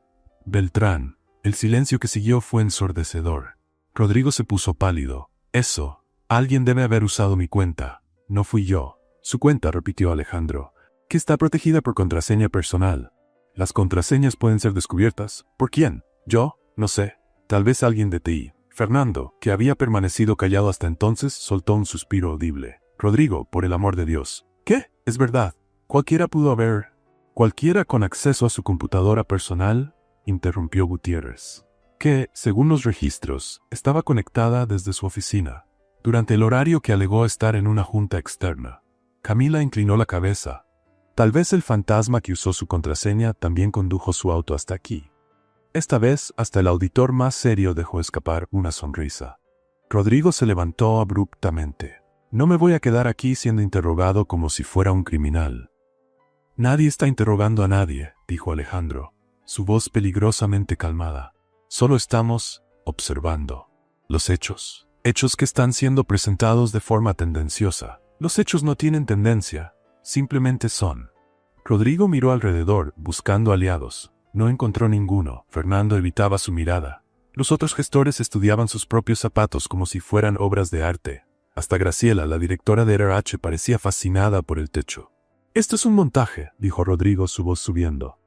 Beltrán. El silencio que siguió fue ensordecedor. Rodrigo se puso pálido. Eso. Alguien debe haber usado mi cuenta. No fui yo. Su cuenta, repitió Alejandro, que está protegida por contraseña personal. Las contraseñas pueden ser descubiertas. ¿Por quién? ¿Yo? No sé. Tal vez alguien de TI. Fernando, que había permanecido callado hasta entonces, soltó un suspiro audible. Rodrigo, por el amor de Dios. ¿Qué? Es verdad. Cualquiera pudo haber... Cualquiera con acceso a su computadora personal, interrumpió Gutiérrez, que, según los registros, estaba conectada desde su oficina, durante el horario que alegó estar en una junta externa. Camila inclinó la cabeza. Tal vez el fantasma que usó su contraseña también condujo su auto hasta aquí. Esta vez, hasta el auditor más serio dejó escapar una sonrisa. Rodrigo se levantó abruptamente. No me voy a quedar aquí siendo interrogado como si fuera un criminal. Nadie está interrogando a nadie, dijo Alejandro, su voz peligrosamente calmada. Solo estamos observando los hechos. Hechos que están siendo presentados de forma tendenciosa. Los hechos no tienen tendencia, simplemente son. Rodrigo miró alrededor, buscando aliados. No encontró ninguno. Fernando evitaba su mirada. Los otros gestores estudiaban sus propios zapatos como si fueran obras de arte. Hasta Graciela, la directora de RH, parecía fascinada por el techo. Esto es un montaje, dijo Rodrigo, su voz subiendo.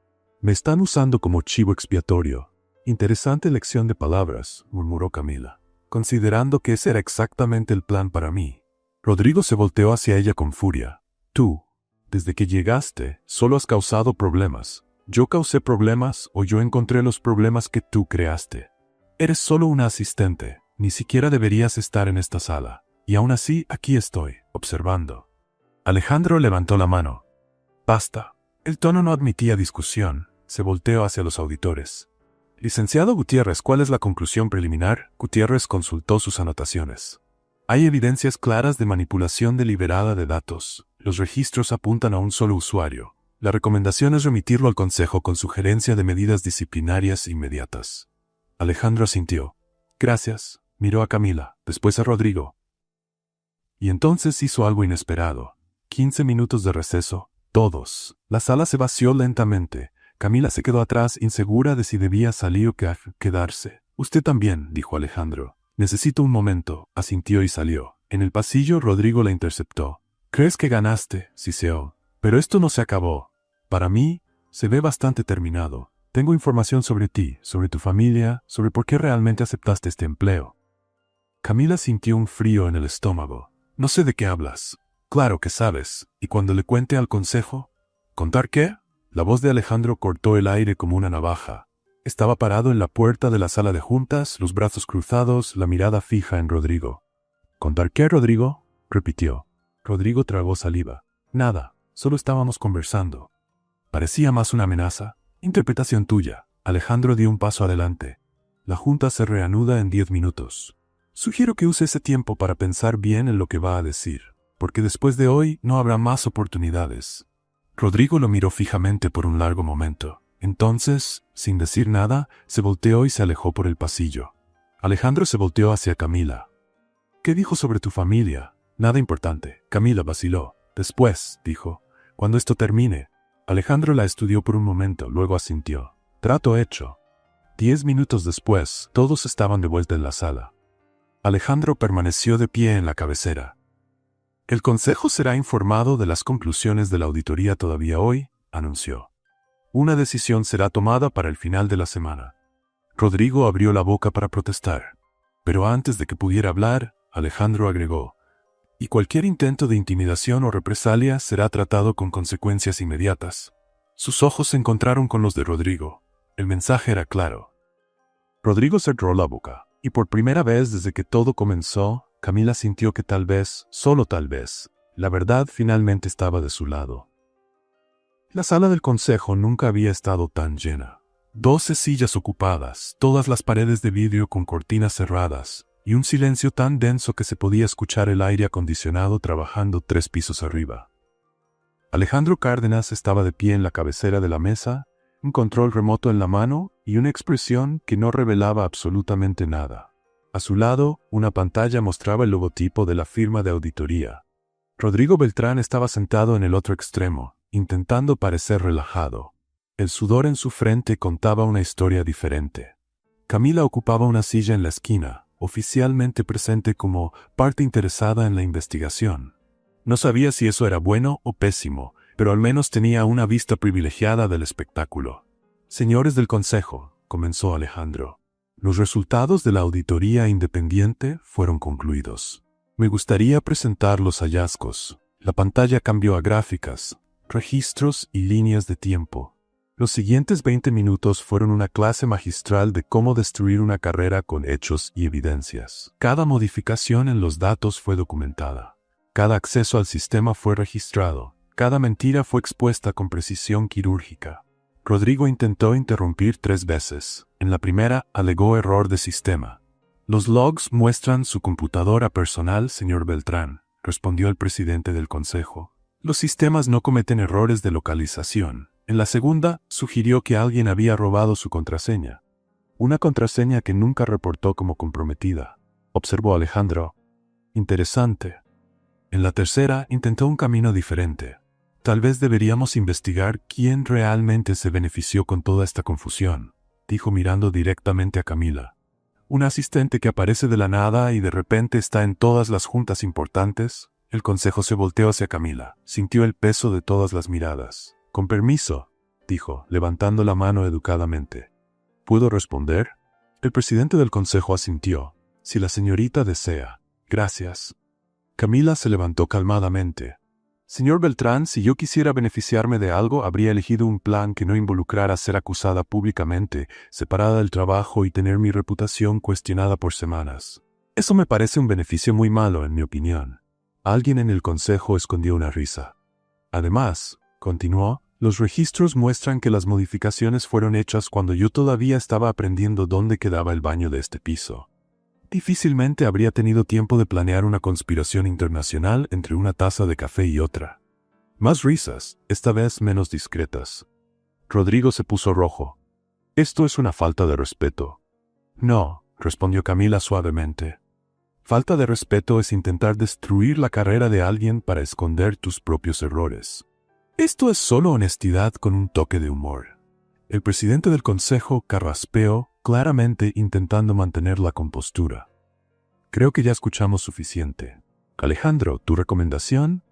Me están usando como chivo expiatorio. Interesante elección de palabras, murmuró Camila, considerando que ese era exactamente el plan para mí. Rodrigo se volteó hacia ella con furia. Tú, desde que llegaste, solo has causado problemas. ¿Yo causé problemas o yo encontré los problemas que tú creaste? Eres solo una asistente, ni siquiera deberías estar en esta sala. Y aún así, aquí estoy, observando. Alejandro levantó la mano. Basta. El tono no admitía discusión. Se volteó hacia los auditores. Licenciado Gutiérrez, ¿cuál es la conclusión preliminar? Gutiérrez consultó sus anotaciones. Hay evidencias claras de manipulación deliberada de datos. Los registros apuntan a un solo usuario. La recomendación es remitirlo al Consejo con sugerencia de medidas disciplinarias inmediatas. Alejandro asintió. Gracias. Miró a Camila, después a Rodrigo. Y entonces hizo algo inesperado. 15 minutos de receso. Todos. La sala se vació lentamente. Camila se quedó atrás, insegura de si debía salir o quedarse. Usted también, dijo Alejandro. Necesito un momento, asintió y salió. En el pasillo, Rodrigo la interceptó. ¿Crees que ganaste? Siseó. Pero esto no se acabó. Para mí, se ve bastante terminado. Tengo información sobre ti, sobre tu familia, sobre por qué realmente aceptaste este empleo. Camila sintió un frío en el estómago. No sé de qué hablas. Claro que sabes. ¿Y cuando le cuente al consejo? ¿Contar qué? La voz de Alejandro cortó el aire como una navaja. Estaba parado en la puerta de la sala de juntas, los brazos cruzados, la mirada fija en Rodrigo. ¿Contar qué, Rodrigo? Repitió. Rodrigo tragó saliva. Nada, solo estábamos conversando. Parecía más una amenaza. Interpretación tuya. Alejandro dio un paso adelante. La junta se reanuda en 10 minutos. Sugiero que use ese tiempo para pensar bien en lo que va a decir, porque después de hoy no habrá más oportunidades. Rodrigo lo miró fijamente por un largo momento. Entonces, sin decir nada, se volteó y se alejó por el pasillo. Alejandro se volteó hacia Camila. ¿Qué dijo sobre tu familia? Nada importante. Camila vaciló. Después, dijo, cuando esto termine. Alejandro la estudió por un momento, luego asintió. Trato hecho. 10 minutos después, todos estaban de vuelta en la sala. Alejandro permaneció de pie en la cabecera. El consejo será informado de las conclusiones de la auditoría todavía hoy, anunció. Una decisión será tomada para el final de la semana. Rodrigo abrió la boca para protestar. Pero antes de que pudiera hablar, Alejandro agregó, y cualquier intento de intimidación o represalia será tratado con consecuencias inmediatas. Sus ojos se encontraron con los de Rodrigo. El mensaje era claro. Rodrigo cerró la boca, y por primera vez desde que todo comenzó, Camila sintió que tal vez, solo tal vez, la verdad finalmente estaba de su lado. La sala del consejo nunca había estado tan llena. 12 sillas ocupadas, todas las paredes de vidrio con cortinas cerradas, y un silencio tan denso que se podía escuchar el aire acondicionado trabajando 3 pisos arriba. Alejandro Cárdenas estaba de pie en la cabecera de la mesa, un control remoto en la mano y una expresión que no revelaba absolutamente nada. A su lado, una pantalla mostraba el logotipo de la firma de auditoría. Rodrigo Beltrán estaba sentado en el otro extremo, intentando parecer relajado. El sudor en su frente contaba una historia diferente. Camila ocupaba una silla en la esquina, oficialmente presente como parte interesada en la investigación. No sabía si eso era bueno o pésimo, pero al menos tenía una vista privilegiada del espectáculo. Señores del consejo, comenzó Alejandro, los resultados de la auditoría independiente fueron concluidos. Me gustaría presentar los hallazgos. La pantalla cambió a gráficas, registros y líneas de tiempo. Los siguientes 20 minutos fueron una clase magistral de cómo destruir una carrera con hechos y evidencias. Cada modificación en los datos fue documentada. Cada acceso al sistema fue registrado. Cada mentira fue expuesta con precisión quirúrgica. Rodrigo intentó interrumpir 3 veces. En la primera, alegó error de sistema. Los logs muestran su computadora personal, señor Beltrán, respondió el presidente del consejo. Los sistemas no cometen errores de localización. En la segunda, sugirió que alguien había robado su contraseña. Una contraseña que nunca reportó como comprometida, observó Alejandro. Interesante. En la tercera, intentó un camino diferente. Tal vez deberíamos investigar quién realmente se benefició con toda esta confusión, dijo mirando directamente a Camila. Un asistente que aparece de la nada y de repente está en todas las juntas importantes. El consejo se volteó hacia Camila. Sintió el peso de todas las miradas. Con permiso, dijo, levantando la mano educadamente. ¿Puedo responder? El presidente del consejo asintió. Si la señorita desea. Gracias. Camila se levantó calmadamente. Señor Beltrán, si yo quisiera beneficiarme de algo, habría elegido un plan que no involucrara ser acusada públicamente, separada del trabajo y tener mi reputación cuestionada por semanas. Eso me parece un beneficio muy malo, en mi opinión. Alguien en el consejo escondió una risa. Además, continuó, los registros muestran que las modificaciones fueron hechas cuando yo todavía estaba aprendiendo dónde quedaba el baño de este piso. Difícilmente habría tenido tiempo de planear una conspiración internacional entre una taza de café y otra. Más risas, esta vez menos discretas. Rodrigo se puso rojo. Esto es una falta de respeto. No, respondió Camila suavemente. Falta de respeto es intentar destruir la carrera de alguien para esconder tus propios errores. Esto es solo honestidad con un toque de humor. El presidente del consejo carraspeó, claramente intentando mantener la compostura. Creo que ya escuchamos suficiente. Alejandro, ¿tu recomendación?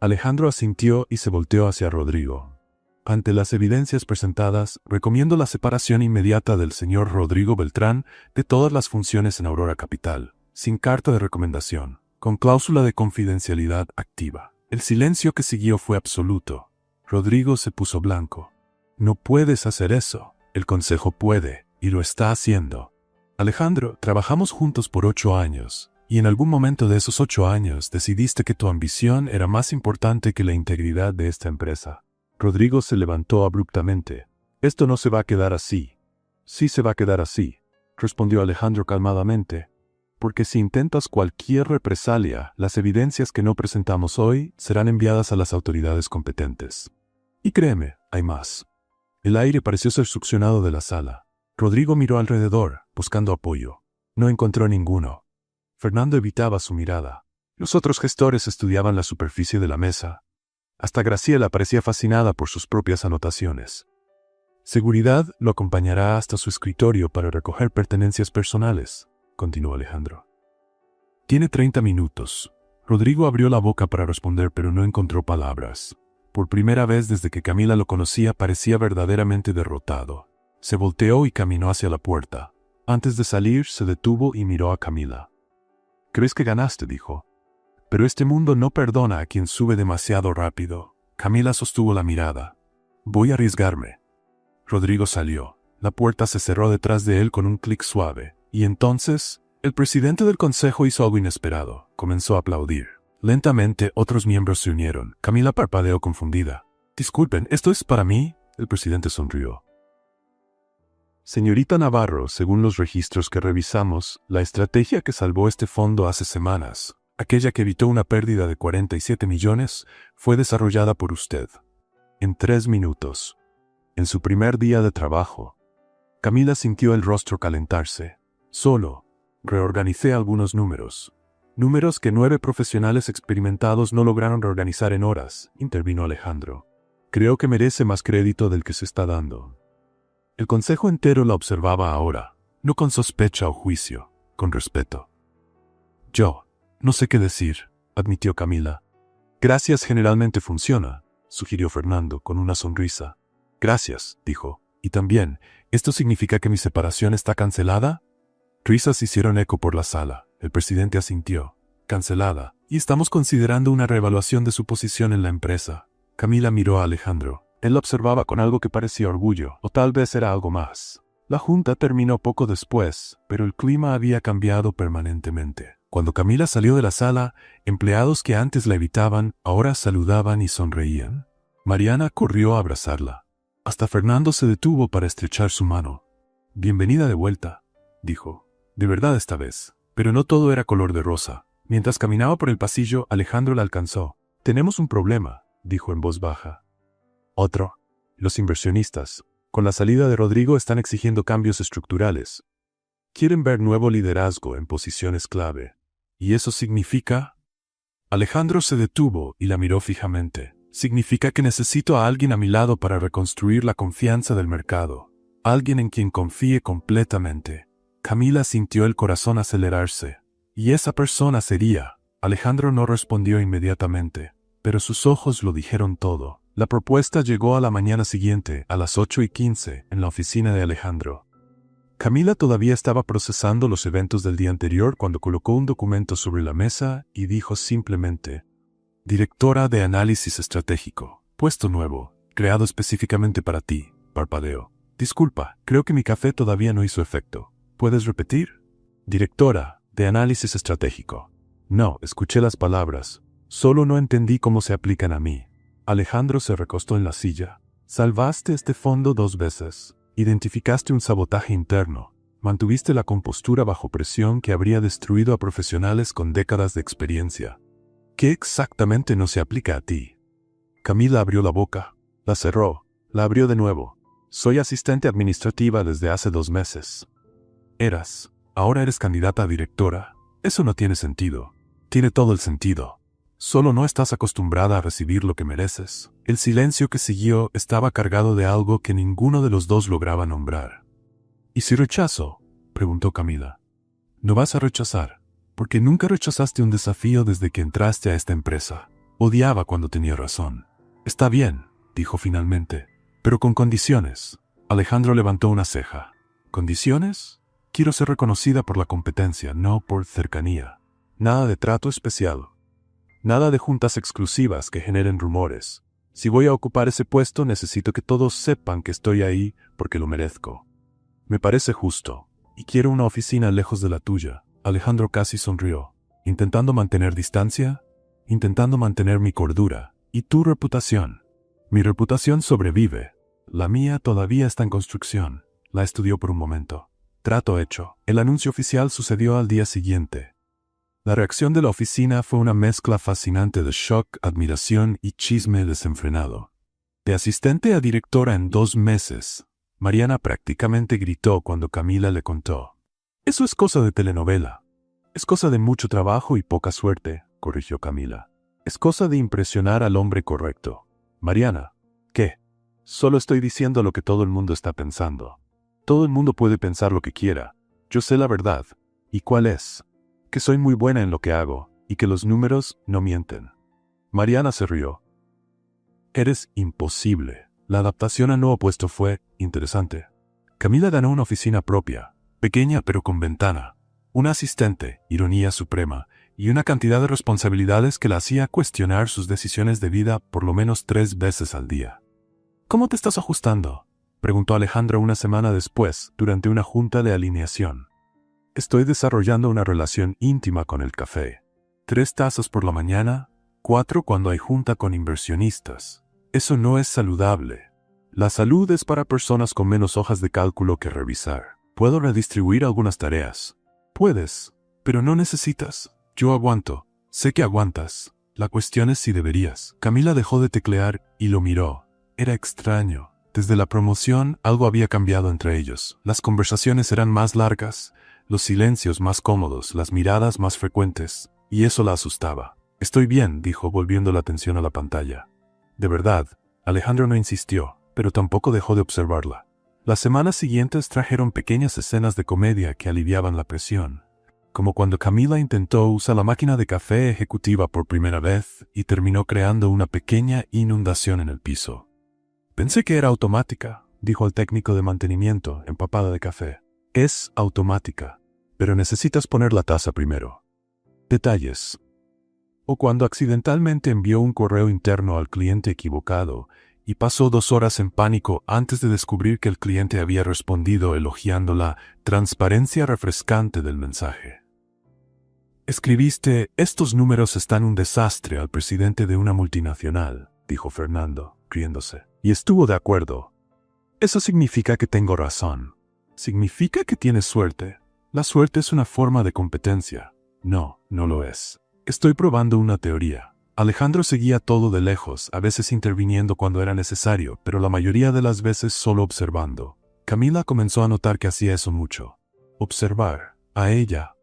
Alejandro asintió y se volteó hacia Rodrigo. Ante las evidencias presentadas, recomiendo la separación inmediata del señor Rodrigo Beltrán de todas las funciones en Aurora Capital, sin carta de recomendación, con cláusula de confidencialidad activa. El silencio que siguió fue absoluto. Rodrigo se puso blanco. No puedes hacer eso. El consejo puede, y lo está haciendo. Alejandro, trabajamos juntos por 8 años, y en algún momento de esos 8 años decidiste que tu ambición era más importante que la integridad de esta empresa. Rodrigo se levantó abruptamente. Esto no se va a quedar así. Sí se va a quedar así, respondió Alejandro calmadamente. Porque si intentas cualquier represalia, las evidencias que no presentamos hoy serán enviadas a las autoridades competentes. Y créeme, hay más. El aire pareció ser succionado de la sala. Rodrigo miró alrededor, buscando apoyo. No encontró ninguno. Fernando evitaba su mirada. Los otros gestores estudiaban la superficie de la mesa. Hasta Graciela parecía fascinada por sus propias anotaciones. Seguridad lo acompañará hasta su escritorio para recoger pertenencias personales, continuó Alejandro. Tiene 30 minutos. Rodrigo abrió la boca para responder, pero no encontró palabras. Por primera vez desde que Camila lo conocía parecía verdaderamente derrotado. Se volteó y caminó hacia la puerta. Antes de salir, se detuvo y miró a Camila. «¿Crees que ganaste?», dijo. «Pero este mundo no perdona a quien sube demasiado rápido». Camila sostuvo la mirada. «Voy a arriesgarme». Rodrigo salió. La puerta se cerró detrás de él con un clic suave. Y entonces, el presidente del consejo hizo algo inesperado. Comenzó a aplaudir. Lentamente, otros miembros se unieron. Camila parpadeó confundida. «Disculpen, ¿esto es para mí?». El presidente sonrió. «Señorita Navarro, según los registros que revisamos, la estrategia que salvó este fondo hace semanas, aquella que evitó una pérdida de 47 millones, fue desarrollada por usted. En 3 minutos. En su primer día de trabajo». Camila sintió el rostro calentarse. «Solo reorganicé algunos números. Números que 9 profesionales experimentados no lograron reorganizar en horas», intervino Alejandro. «Creo que merece más crédito del que se está dando». El consejo entero la observaba ahora, no con sospecha o juicio, con respeto. «Yo no sé qué decir», admitió Camila. «Gracias generalmente funciona», sugirió Fernando con una sonrisa. «Gracias», dijo. «Y también, ¿esto significa que mi separación está cancelada?». Risas hicieron eco por la sala. El presidente asintió. «Cancelada. Y estamos considerando una reevaluación de su posición en la empresa». Camila miró a Alejandro. Él la observaba con algo que parecía orgullo, o tal vez era algo más. La junta terminó poco después, pero el clima había cambiado permanentemente. Cuando Camila salió de la sala, empleados que antes la evitaban, ahora saludaban y sonreían. Mariana corrió a abrazarla. Hasta Fernando se detuvo para estrechar su mano. «Bienvenida de vuelta», dijo. «De verdad esta vez». Pero no todo era color de rosa. Mientras caminaba por el pasillo, Alejandro la alcanzó. «Tenemos un problema», dijo en voz baja. «¿Otro?». «Los inversionistas, con la salida de Rodrigo, están exigiendo cambios estructurales. Quieren ver nuevo liderazgo en posiciones clave. ¿Y eso significa?». Alejandro se detuvo y la miró fijamente. «Significa que necesito a alguien a mi lado para reconstruir la confianza del mercado. Alguien en quien confíe completamente». Camila sintió el corazón acelerarse. «¿Y esa persona sería?». Alejandro no respondió inmediatamente, pero sus ojos lo dijeron todo. La propuesta llegó a la mañana siguiente, a las 8:15, en la oficina de Alejandro. Camila todavía estaba procesando los eventos del día anterior cuando colocó un documento sobre la mesa y dijo simplemente: «Directora de Análisis Estratégico, puesto nuevo, creado específicamente para ti», parpadeó. «Disculpa, creo que mi café todavía no hizo efecto. ¿Puedes repetir?». «Directora de Análisis Estratégico». «No, escuché las palabras. Solo no entendí cómo se aplican a mí». Alejandro se recostó en la silla. «Salvaste este fondo 2 veces. Identificaste un sabotaje interno. Mantuviste la compostura bajo presión que habría destruido a profesionales con décadas de experiencia. ¿Qué exactamente no se aplica a ti?». Camila abrió la boca. La cerró. La abrió de nuevo. «Soy asistente administrativa desde hace 2 meses». «Eras. Ahora eres candidata a directora. Eso no tiene sentido». «Tiene todo el sentido. Solo no estás acostumbrada a recibir lo que mereces». El silencio que siguió estaba cargado de algo que ninguno de los dos lograba nombrar. «¿Y si rechazo?», preguntó Camila. «No vas a rechazar, porque nunca rechazaste un desafío desde que entraste a esta empresa. Odiaba cuando tenía razón». «Está bien», dijo finalmente, «pero con condiciones». Alejandro levantó una ceja. «¿Condiciones?». «Quiero ser reconocida por la competencia, no por cercanía. Nada de trato especial. Nada de juntas exclusivas que generen rumores. Si voy a ocupar ese puesto, necesito que todos sepan que estoy ahí porque lo merezco. Me parece justo, y quiero una oficina lejos de la tuya». Alejandro casi sonrió. «¿Intentando mantener distancia?». «Intentando mantener mi cordura. ¿Y tu reputación?». «Mi reputación sobrevive. La mía todavía está en construcción». La estudió por un momento. «Trato hecho». El anuncio oficial sucedió al día siguiente. La reacción de la oficina fue una mezcla fascinante de shock, admiración y chisme desenfrenado. De asistente a directora en 2 meses, Mariana prácticamente gritó cuando Camila le contó: «Eso es cosa de telenovela». Es cosa de mucho trabajo y poca suerte, corrigió Camila. Es cosa de impresionar al hombre correcto. Mariana, ¿qué? Solo estoy diciendo lo que todo el mundo está pensando. Todo el mundo puede pensar lo que quiera. Yo sé la verdad. ¿Y cuál es? Que soy muy buena en lo que hago, y que los números no mienten. Mariana se rió. Eres imposible. La adaptación al nuevo puesto fue interesante. Camila ganó una oficina propia, pequeña pero con ventana, un asistente, ironía suprema, y una cantidad de responsabilidades que la hacía cuestionar sus decisiones de vida por lo menos 3 veces al día. ¿Cómo te estás ajustando?, preguntó Alejandro una semana después, durante una junta de alineación. Estoy desarrollando una relación íntima con el café. 3 tazas por la mañana, 4 cuando hay junta con inversionistas. Eso no es saludable. La salud es para personas con menos hojas de cálculo que revisar. Puedo redistribuir algunas tareas. Puedes, pero no necesitas. Yo aguanto. Sé que aguantas. La cuestión es si deberías. Camila dejó de teclear y lo miró. Era extraño. Desde la promoción algo había cambiado entre ellos. Las conversaciones eran más largas, los silencios más cómodos, las miradas más frecuentes, y eso la asustaba. Estoy bien, dijo, volviendo la atención a la pantalla. De verdad, Alejandro no insistió, pero tampoco dejó de observarla. Las semanas siguientes trajeron pequeñas escenas de comedia que aliviaban la presión, como cuando Camila intentó usar la máquina de café ejecutiva por primera vez y terminó creando una pequeña inundación en el piso. Pensé que era automática, dijo el técnico de mantenimiento, empapada de café. Es automática, pero necesitas poner la taza primero. Detalles. O cuando accidentalmente envió un correo interno al cliente equivocado y pasó 2 horas en pánico antes de descubrir que el cliente había respondido elogiando la transparencia refrescante del mensaje. Escribiste, estos números están un desastre al presidente de una multinacional, dijo Fernando, riéndose, y estuvo de acuerdo. Eso significa que tengo razón. Significa que tienes suerte. La suerte es una forma de competencia. No, no lo es. Estoy probando una teoría. Alejandro seguía todo de lejos, a veces interviniendo cuando era necesario, pero la mayoría de las veces solo observando. Camila comenzó a notar que hacía eso mucho. Observar. A ella.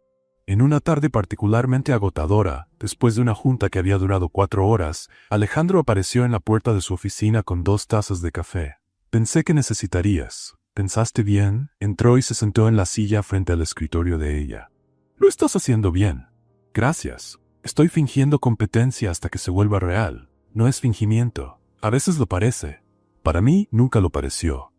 En una tarde particularmente agotadora, después de una junta que había durado 4 horas, Alejandro apareció en la puerta de su oficina con 2 tazas de café. Pensé que necesitarías. ¿Pensaste bien? Entró y se sentó en la silla frente al escritorio de ella. Lo estás haciendo bien. Gracias. Estoy fingiendo competencia hasta que se vuelva real. No es fingimiento. A veces lo parece. Para mí nunca lo pareció.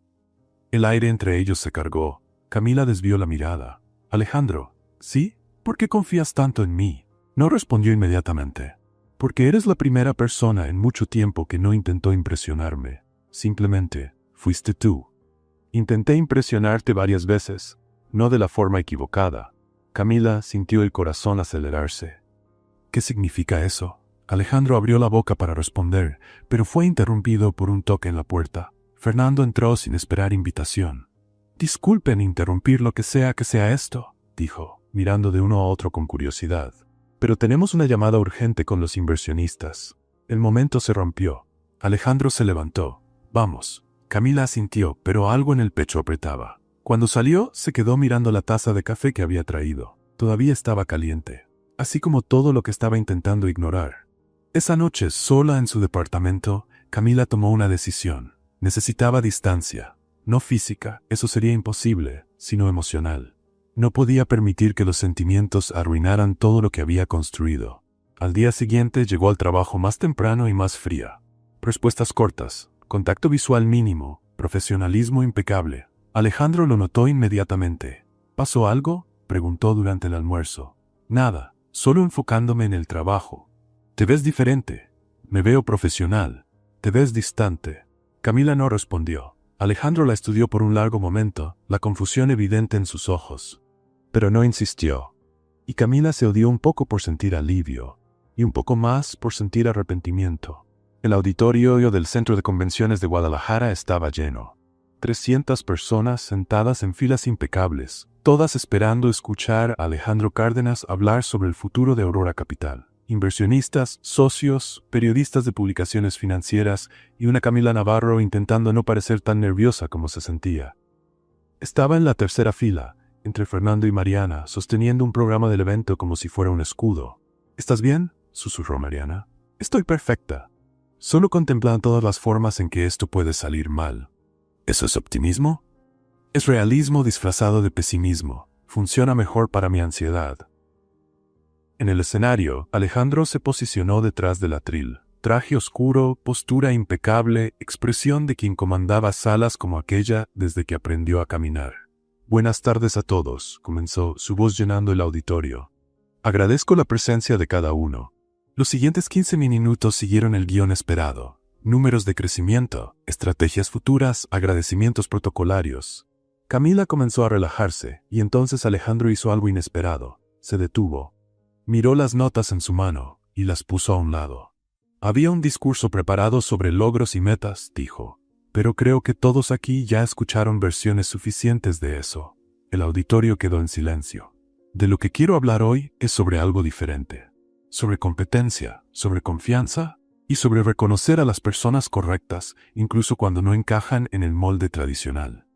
El aire entre ellos se cargó. Camila desvió la mirada. Alejandro, ¿sí? ¿Por qué confías tanto en mí? No respondió inmediatamente. Porque eres la primera persona en mucho tiempo que no intentó impresionarme. Simplemente, fuiste tú. Intenté impresionarte varias veces, no de la forma equivocada. Camila sintió el corazón acelerarse. ¿Qué significa eso? Alejandro abrió la boca para responder, pero fue interrumpido por un toque en la puerta. Fernando entró sin esperar invitación. Disculpen interrumpir lo que sea esto, dijo, mirando de uno a otro con curiosidad. Pero tenemos una llamada urgente con los inversionistas. El momento se rompió. Alejandro se levantó. Vamos. Camila asintió, pero algo en el pecho apretaba. Cuando salió, se quedó mirando la taza de café que había traído. Todavía estaba caliente, así como todo lo que estaba intentando ignorar. Esa noche, sola en su departamento, Camila tomó una decisión. Necesitaba distancia. No física, eso sería imposible, sino emocional. No podía permitir que los sentimientos arruinaran todo lo que había construido. Al día siguiente llegó al trabajo más temprano y más fría. Respuestas cortas. Contacto visual mínimo, profesionalismo impecable. Alejandro lo notó inmediatamente. ¿Pasó algo?, preguntó durante el almuerzo. Nada, solo enfocándome en el trabajo. Te ves diferente. Me veo profesional. Te ves distante. Camila no respondió. Alejandro la estudió por un largo momento, la confusión evidente en sus ojos. Pero no insistió. Y Camila se odió un poco por sentir alivio, y un poco más por sentir arrepentimiento. El auditorio del Centro de Convenciones de Guadalajara estaba lleno. 300 personas sentadas en filas impecables, todas esperando escuchar a Alejandro Cárdenas hablar sobre el futuro de Aurora Capital. Inversionistas, socios, periodistas de publicaciones financieras y una Camila Navarro intentando no parecer tan nerviosa como se sentía. Estaba en la tercera fila, entre Fernando y Mariana, sosteniendo un programa del evento como si fuera un escudo. ¿Estás bien?, susurró Mariana. Estoy perfecta. Solo contemplando todas las formas en que esto puede salir mal. ¿Eso es optimismo? Es realismo disfrazado de pesimismo. Funciona mejor para mi ansiedad. En el escenario, Alejandro se posicionó detrás del atril. Traje oscuro, postura impecable, expresión de quien comandaba salas como aquella desde que aprendió a caminar. Buenas tardes a todos, comenzó, su voz llenando el auditorio. Agradezco la presencia de cada uno. Los siguientes 15 minutos siguieron el guión esperado. Números de crecimiento, estrategias futuras, agradecimientos protocolarios. Camila comenzó a relajarse, y entonces Alejandro hizo algo inesperado. Se detuvo. Miró las notas en su mano, y las puso a un lado. Había un discurso preparado sobre logros y metas, dijo. Pero creo que todos aquí ya escucharon versiones suficientes de eso. El auditorio quedó en silencio. De lo que quiero hablar hoy es sobre algo diferente. Sobre competencia, sobre confianza y sobre reconocer a las personas correctas, incluso cuando no encajan en el molde tradicional.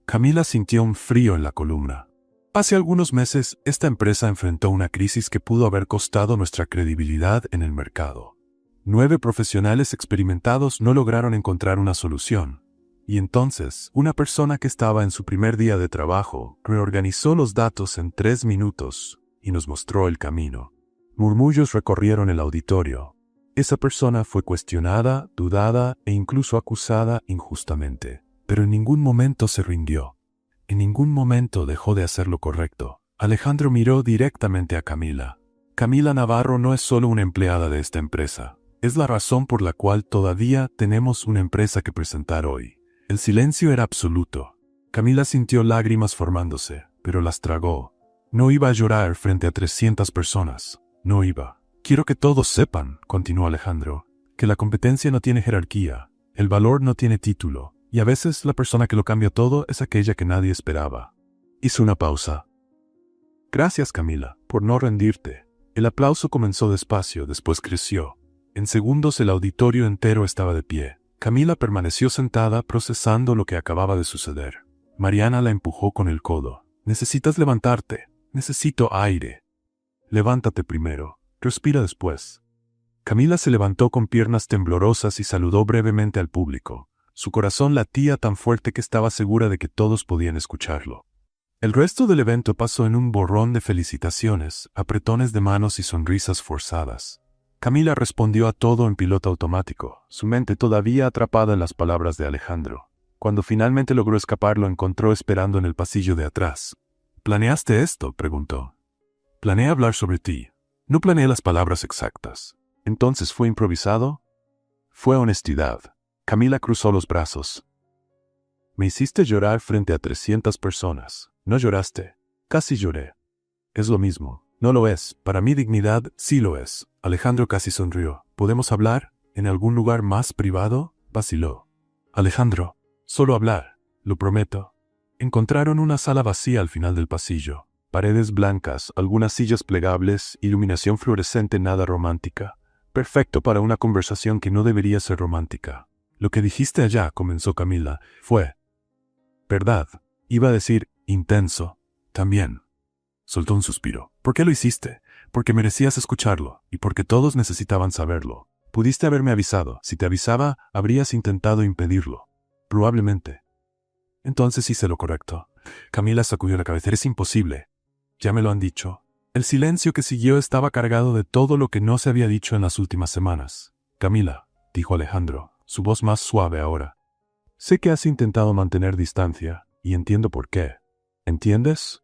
Camila sintió un frío en la columna. Hace algunos meses, esta empresa enfrentó una crisis que pudo haber costado nuestra credibilidad en el mercado. 9 profesionales experimentados no lograron encontrar una solución. Y entonces, una persona que estaba en su primer día de trabajo reorganizó los datos en 3 minutos y nos mostró el camino. Murmullos recorrieron el auditorio. Esa persona fue cuestionada, dudada e incluso acusada injustamente. Pero en ningún momento se rindió. En ningún momento dejó de hacer lo correcto. Alejandro miró directamente a Camila. Camila Navarro no es solo una empleada de esta empresa. Es la razón por la cual todavía tenemos una empresa que presentar hoy. El silencio era absoluto. Camila sintió lágrimas formándose, pero las tragó. No iba a llorar frente a 300 personas. No iba. Quiero que todos sepan, continuó Alejandro, que la competencia no tiene jerarquía, el valor no tiene título, y a veces la persona que lo cambia todo es aquella que nadie esperaba. Hizo una pausa. Gracias, Camila, por no rendirte. El aplauso comenzó despacio, después creció. En segundos el auditorio entero estaba de pie. Camila permaneció sentada procesando lo que acababa de suceder. Mariana la empujó con el codo. Necesitas levantarte. Necesito aire. Levántate primero. Respira después. Camila se levantó con piernas temblorosas y saludó brevemente al público. Su corazón latía tan fuerte que estaba segura de que todos podían escucharlo. El resto del evento pasó en un borrón de felicitaciones, apretones de manos y sonrisas forzadas. Camila respondió a todo en piloto automático, su mente todavía atrapada en las palabras de Alejandro. Cuando finalmente logró escapar, lo encontró esperando en el pasillo de atrás. ¿Planeaste esto?, preguntó. Planeé hablar sobre ti. No planeé las palabras exactas. ¿Entonces fue improvisado? Fue honestidad. Camila cruzó los brazos. Me hiciste llorar frente a 300 personas. No lloraste. Casi lloré. Es lo mismo. No lo es. Para mi dignidad, sí lo es. Alejandro casi sonrió. ¿Podemos hablar? ¿En algún lugar más privado? Vaciló. Alejandro, solo hablar. Lo prometo. Encontraron una sala vacía al final del pasillo. Paredes blancas, algunas sillas plegables, iluminación fluorescente nada romántica. Perfecto para una conversación que no debería ser romántica. Lo que dijiste allá, comenzó Camila, fue verdad. Iba a decir intenso. También. Soltó un suspiro. ¿Por qué lo hiciste? Porque merecías escucharlo, y porque todos necesitaban saberlo. Pudiste haberme avisado. Si te avisaba, habrías intentado impedirlo. Probablemente. Entonces hice lo correcto. Camila sacudió la cabeza. Es imposible. Ya me lo han dicho. El silencio que siguió estaba cargado de todo lo que no se había dicho en las últimas semanas. Camila, dijo Alejandro, su voz más suave ahora. Sé que has intentado mantener distancia, y entiendo por qué. ¿Entiendes?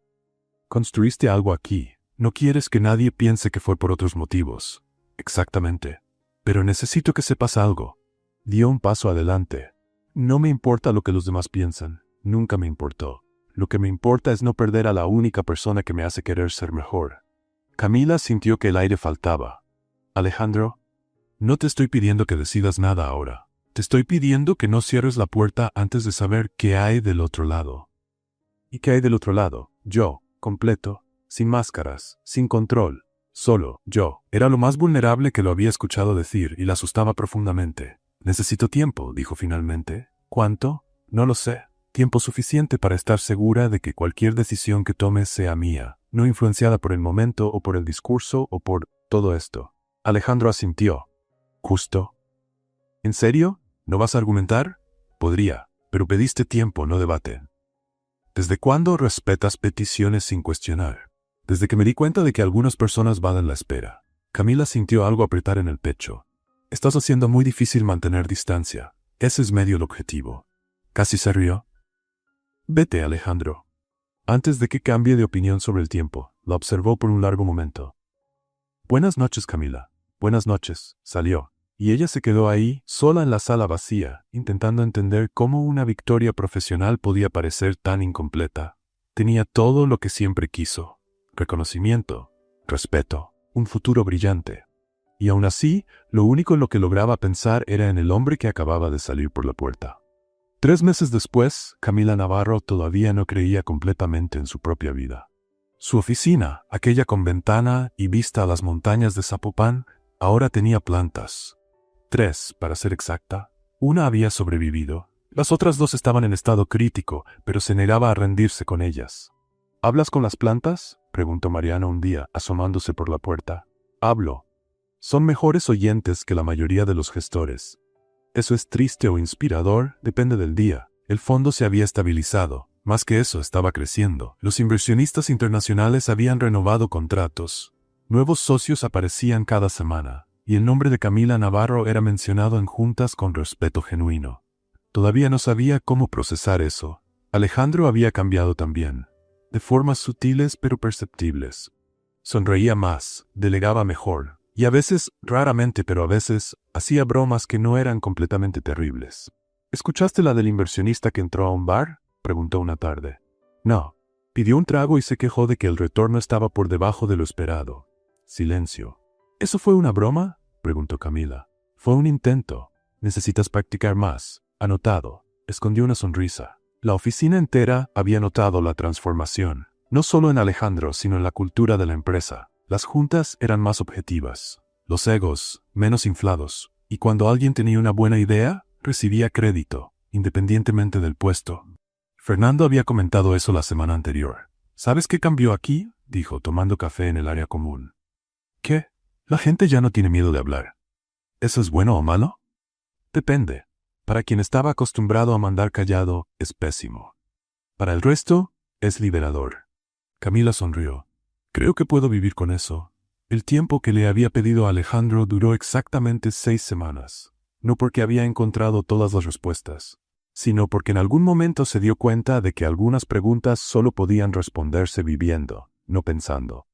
Construiste algo aquí. No quieres que nadie piense que fue por otros motivos. Exactamente. Pero necesito que sepas algo. Dio un paso adelante. No me importa lo que los demás piensan. Nunca me importó. Lo que me importa es no perder a la única persona que me hace querer ser mejor. Camila sintió que el aire faltaba. Alejandro, no te estoy pidiendo que decidas nada ahora. Te estoy pidiendo que no cierres la puerta antes de saber qué hay del otro lado. ¿Y qué hay del otro lado? Yo, completo, sin máscaras, sin control, solo yo. Era lo más vulnerable que lo había escuchado decir y la asustaba profundamente. Necesito tiempo, dijo finalmente. ¿Cuánto? No lo sé. Tiempo suficiente para estar segura de que cualquier decisión que tome sea mía, no influenciada por el momento o por el discurso o por todo esto. Alejandro asintió. ¿Justo? ¿En serio? ¿No vas a argumentar? Podría, pero pediste tiempo, no debate. ¿Desde cuándo respetas peticiones sin cuestionar? Desde que me di cuenta de que algunas personas van en la espera. Camila sintió algo apretar en el pecho. Estás haciendo muy difícil mantener distancia. Ese es medio el objetivo. Casi se rió. Vete, Alejandro. Antes de que cambie de opinión sobre el tiempo, la observó por un largo momento. Buenas noches, Camila. Buenas noches. Salió. Y ella se quedó ahí, sola en la sala vacía, intentando entender cómo una victoria profesional podía parecer tan incompleta. Tenía todo lo que siempre quiso. Reconocimiento, respeto, un futuro brillante. Y aún así, lo único en lo que lograba pensar era en el hombre que acababa de salir por la puerta. 3 meses después, Camila Navarro todavía no creía completamente en su propia vida. Su oficina, aquella con ventana y vista a las montañas de Zapopan, ahora tenía plantas. 3, para ser exacta. Una había sobrevivido. Las otras 2 estaban en estado crítico, pero se negaba a rendirse con ellas. ¿Hablas con las plantas?, preguntó Mariano un día, asomándose por la puerta. Hablo. Son mejores oyentes que la mayoría de los gestores. Eso es triste o inspirador, depende del día. El fondo se había estabilizado. Más que eso, estaba creciendo. Los inversionistas internacionales habían renovado contratos. Nuevos socios aparecían cada semana, y el nombre de Camila Navarro era mencionado en juntas con respeto genuino. Todavía no sabía cómo procesar eso. Alejandro había cambiado también, de formas sutiles pero perceptibles. Sonreía más, delegaba mejor, y a veces, raramente pero a veces, hacía bromas que no eran completamente terribles. ¿Escuchaste la del inversionista que entró a un bar?, preguntó una tarde. No. Pidió un trago y se quejó de que el retorno estaba por debajo de lo esperado. Silencio. ¿Eso fue una broma?, preguntó Camila. Fue un intento. Necesitas practicar más. Anotado. Escondió una sonrisa. La oficina entera había notado la transformación, no solo en Alejandro, sino en la cultura de la empresa. Las juntas eran más objetivas, los egos menos inflados, y cuando alguien tenía una buena idea, recibía crédito, independientemente del puesto. Fernando había comentado eso la semana anterior. ¿Sabes qué cambió aquí?, dijo, tomando café en el área común. ¿Qué? La gente ya no tiene miedo de hablar. ¿Eso es bueno o malo? Depende. Para quien estaba acostumbrado a mandar callado, es pésimo. Para el resto, es liberador. Camila sonrió. Creo que puedo vivir con eso. El tiempo que le había pedido a Alejandro duró exactamente 6 semanas. No porque había encontrado todas las respuestas, sino porque en algún momento se dio cuenta de que algunas preguntas solo podían responderse viviendo, no pensando.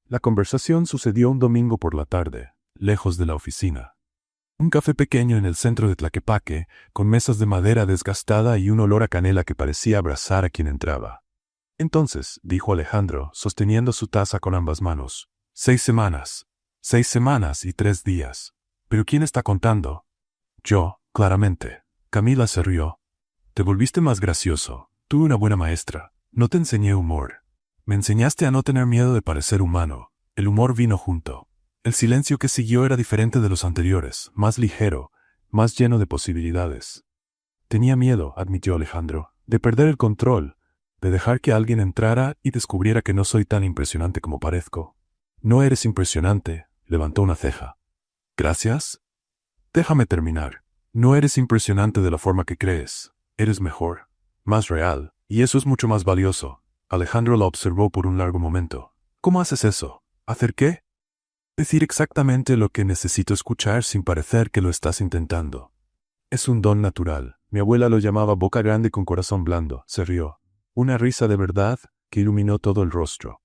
La conversación sucedió un domingo por la tarde, lejos de la oficina. Un café pequeño en el centro de Tlaquepaque, con mesas de madera desgastada y un olor a canela que parecía abrazar a quien entraba. Entonces, dijo Alejandro, sosteniendo su taza con ambas manos, 6 semanas. 6 semanas y 3 días. ¿Pero quién está contando? Yo, claramente. Camila se rió. Te volviste más gracioso. Tuve una buena maestra. No te enseñé humor. Me enseñaste a no tener miedo de parecer humano. El humor vino junto. El silencio que siguió era diferente de los anteriores, más ligero, más lleno de posibilidades. Tenía miedo, admitió Alejandro, de perder el control, de dejar que alguien entrara y descubriera que no soy tan impresionante como parezco. No eres impresionante, levantó una ceja. ¿Gracias? Déjame terminar. No eres impresionante de la forma que crees. Eres mejor, más real, y eso es mucho más valioso. Alejandro la observó por un largo momento. ¿Cómo haces eso? ¿Hacer qué? Decir exactamente lo que necesito escuchar sin parecer que lo estás intentando. Es un don natural. Mi abuela lo llamaba boca grande con corazón blando. Se rió. Una risa de verdad que iluminó todo el rostro.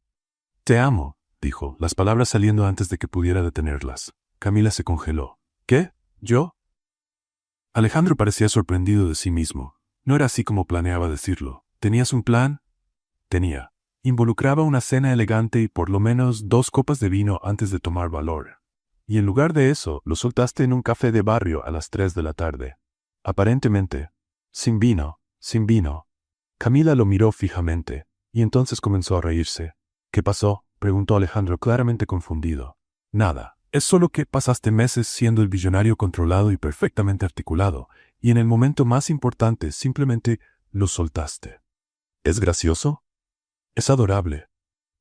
Te amo, dijo, las palabras saliendo antes de que pudiera detenerlas. Camila se congeló. ¿Qué? ¿Yo? Alejandro parecía sorprendido de sí mismo. No era así como planeaba decirlo. ¿Tenías un plan? Tenía. Involucraba una cena elegante y por lo menos 2 copas de vino antes de tomar valor. Y en lugar de eso, lo soltaste en un café de barrio a las 3 de la tarde. Aparentemente, sin vino, sin vino. Camila lo miró fijamente, y entonces comenzó a reírse. ¿Qué pasó?, preguntó Alejandro claramente confundido. Nada, es solo que pasaste meses siendo el billonario controlado y perfectamente articulado, y en el momento más importante simplemente lo soltaste. ¿Es gracioso? Es adorable.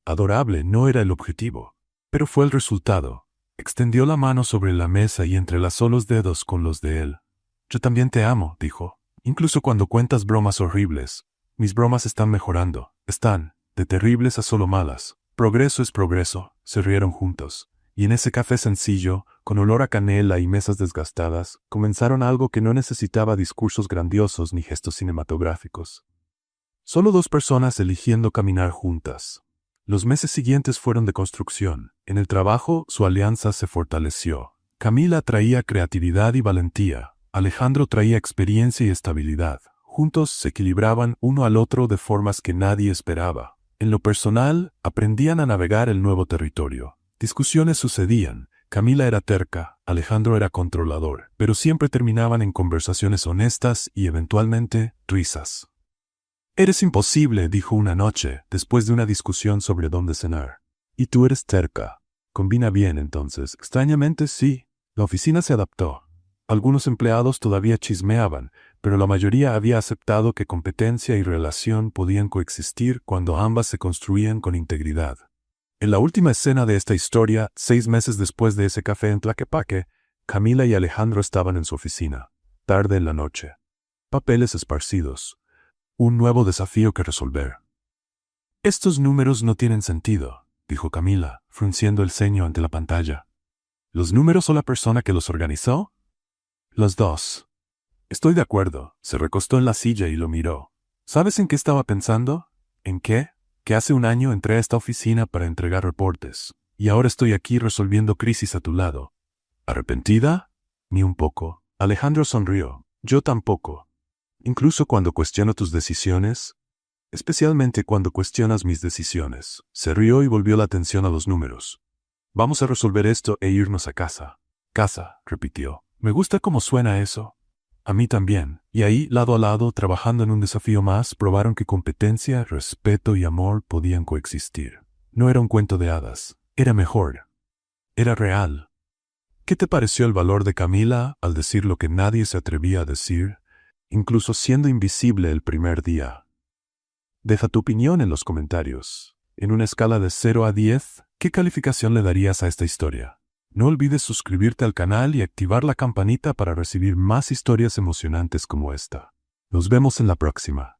Adorable no era el objetivo, pero fue el resultado. Extendió la mano sobre la mesa y entrelazó los dedos con los de él. Yo también te amo, dijo. Incluso cuando cuentas bromas horribles. Mis bromas están mejorando. Están, de terribles a solo malas. Progreso es progreso. Se rieron juntos. Y en ese café sencillo, con olor a canela y mesas desgastadas, comenzaron algo que no necesitaba discursos grandiosos ni gestos cinematográficos. Solo dos personas eligiendo caminar juntas. Los meses siguientes fueron de construcción. En el trabajo, su alianza se fortaleció. Camila traía creatividad y valentía. Alejandro traía experiencia y estabilidad. Juntos se equilibraban uno al otro de formas que nadie esperaba. En lo personal, aprendían a navegar el nuevo territorio. Discusiones sucedían. Camila era terca, Alejandro era controlador, pero siempre terminaban en conversaciones honestas y eventualmente risas. «Eres imposible», dijo una noche, después de una discusión sobre dónde cenar. «Y tú eres terca». Combina bien, entonces. Extrañamente, sí. La oficina se adaptó. Algunos empleados todavía chismeaban, pero la mayoría había aceptado que competencia y relación podían coexistir cuando ambas se construían con integridad. En la última escena de esta historia, 6 meses después de ese café en Tlaquepaque, Camila y Alejandro estaban en su oficina. Tarde en la noche. Papeles esparcidos. Un nuevo desafío que resolver. «Estos números no tienen sentido», dijo Camila, frunciendo el ceño ante la pantalla. «¿Los números o la persona que los organizó?» «Los dos». «Estoy de acuerdo». Se recostó en la silla y lo miró. «¿Sabes en qué estaba pensando?» «¿En qué?» «Que hace un año entré a esta oficina para entregar reportes, y ahora estoy aquí resolviendo crisis a tu lado». «¿Arrepentida?» «Ni un poco». Alejandro sonrió. «Yo tampoco. Incluso cuando cuestiono tus decisiones, especialmente cuando cuestionas mis decisiones». Se rió y volvió la atención a los números. «Vamos a resolver esto e irnos a casa». «Casa», repitió. «Me gusta cómo suena eso». «A mí también». Y ahí, lado a lado, trabajando en un desafío más, probaron que competencia, respeto y amor podían coexistir. No era un cuento de hadas. Era mejor. Era real. ¿Qué te pareció el valor de Camila al decir lo que nadie se atrevía a decir, incluso siendo invisible el primer día? Deja tu opinión en los comentarios. En una escala de 0 a 10, ¿qué calificación le darías a esta historia? No olvides suscribirte al canal y activar la campanita para recibir más historias emocionantes como esta. Nos vemos en la próxima.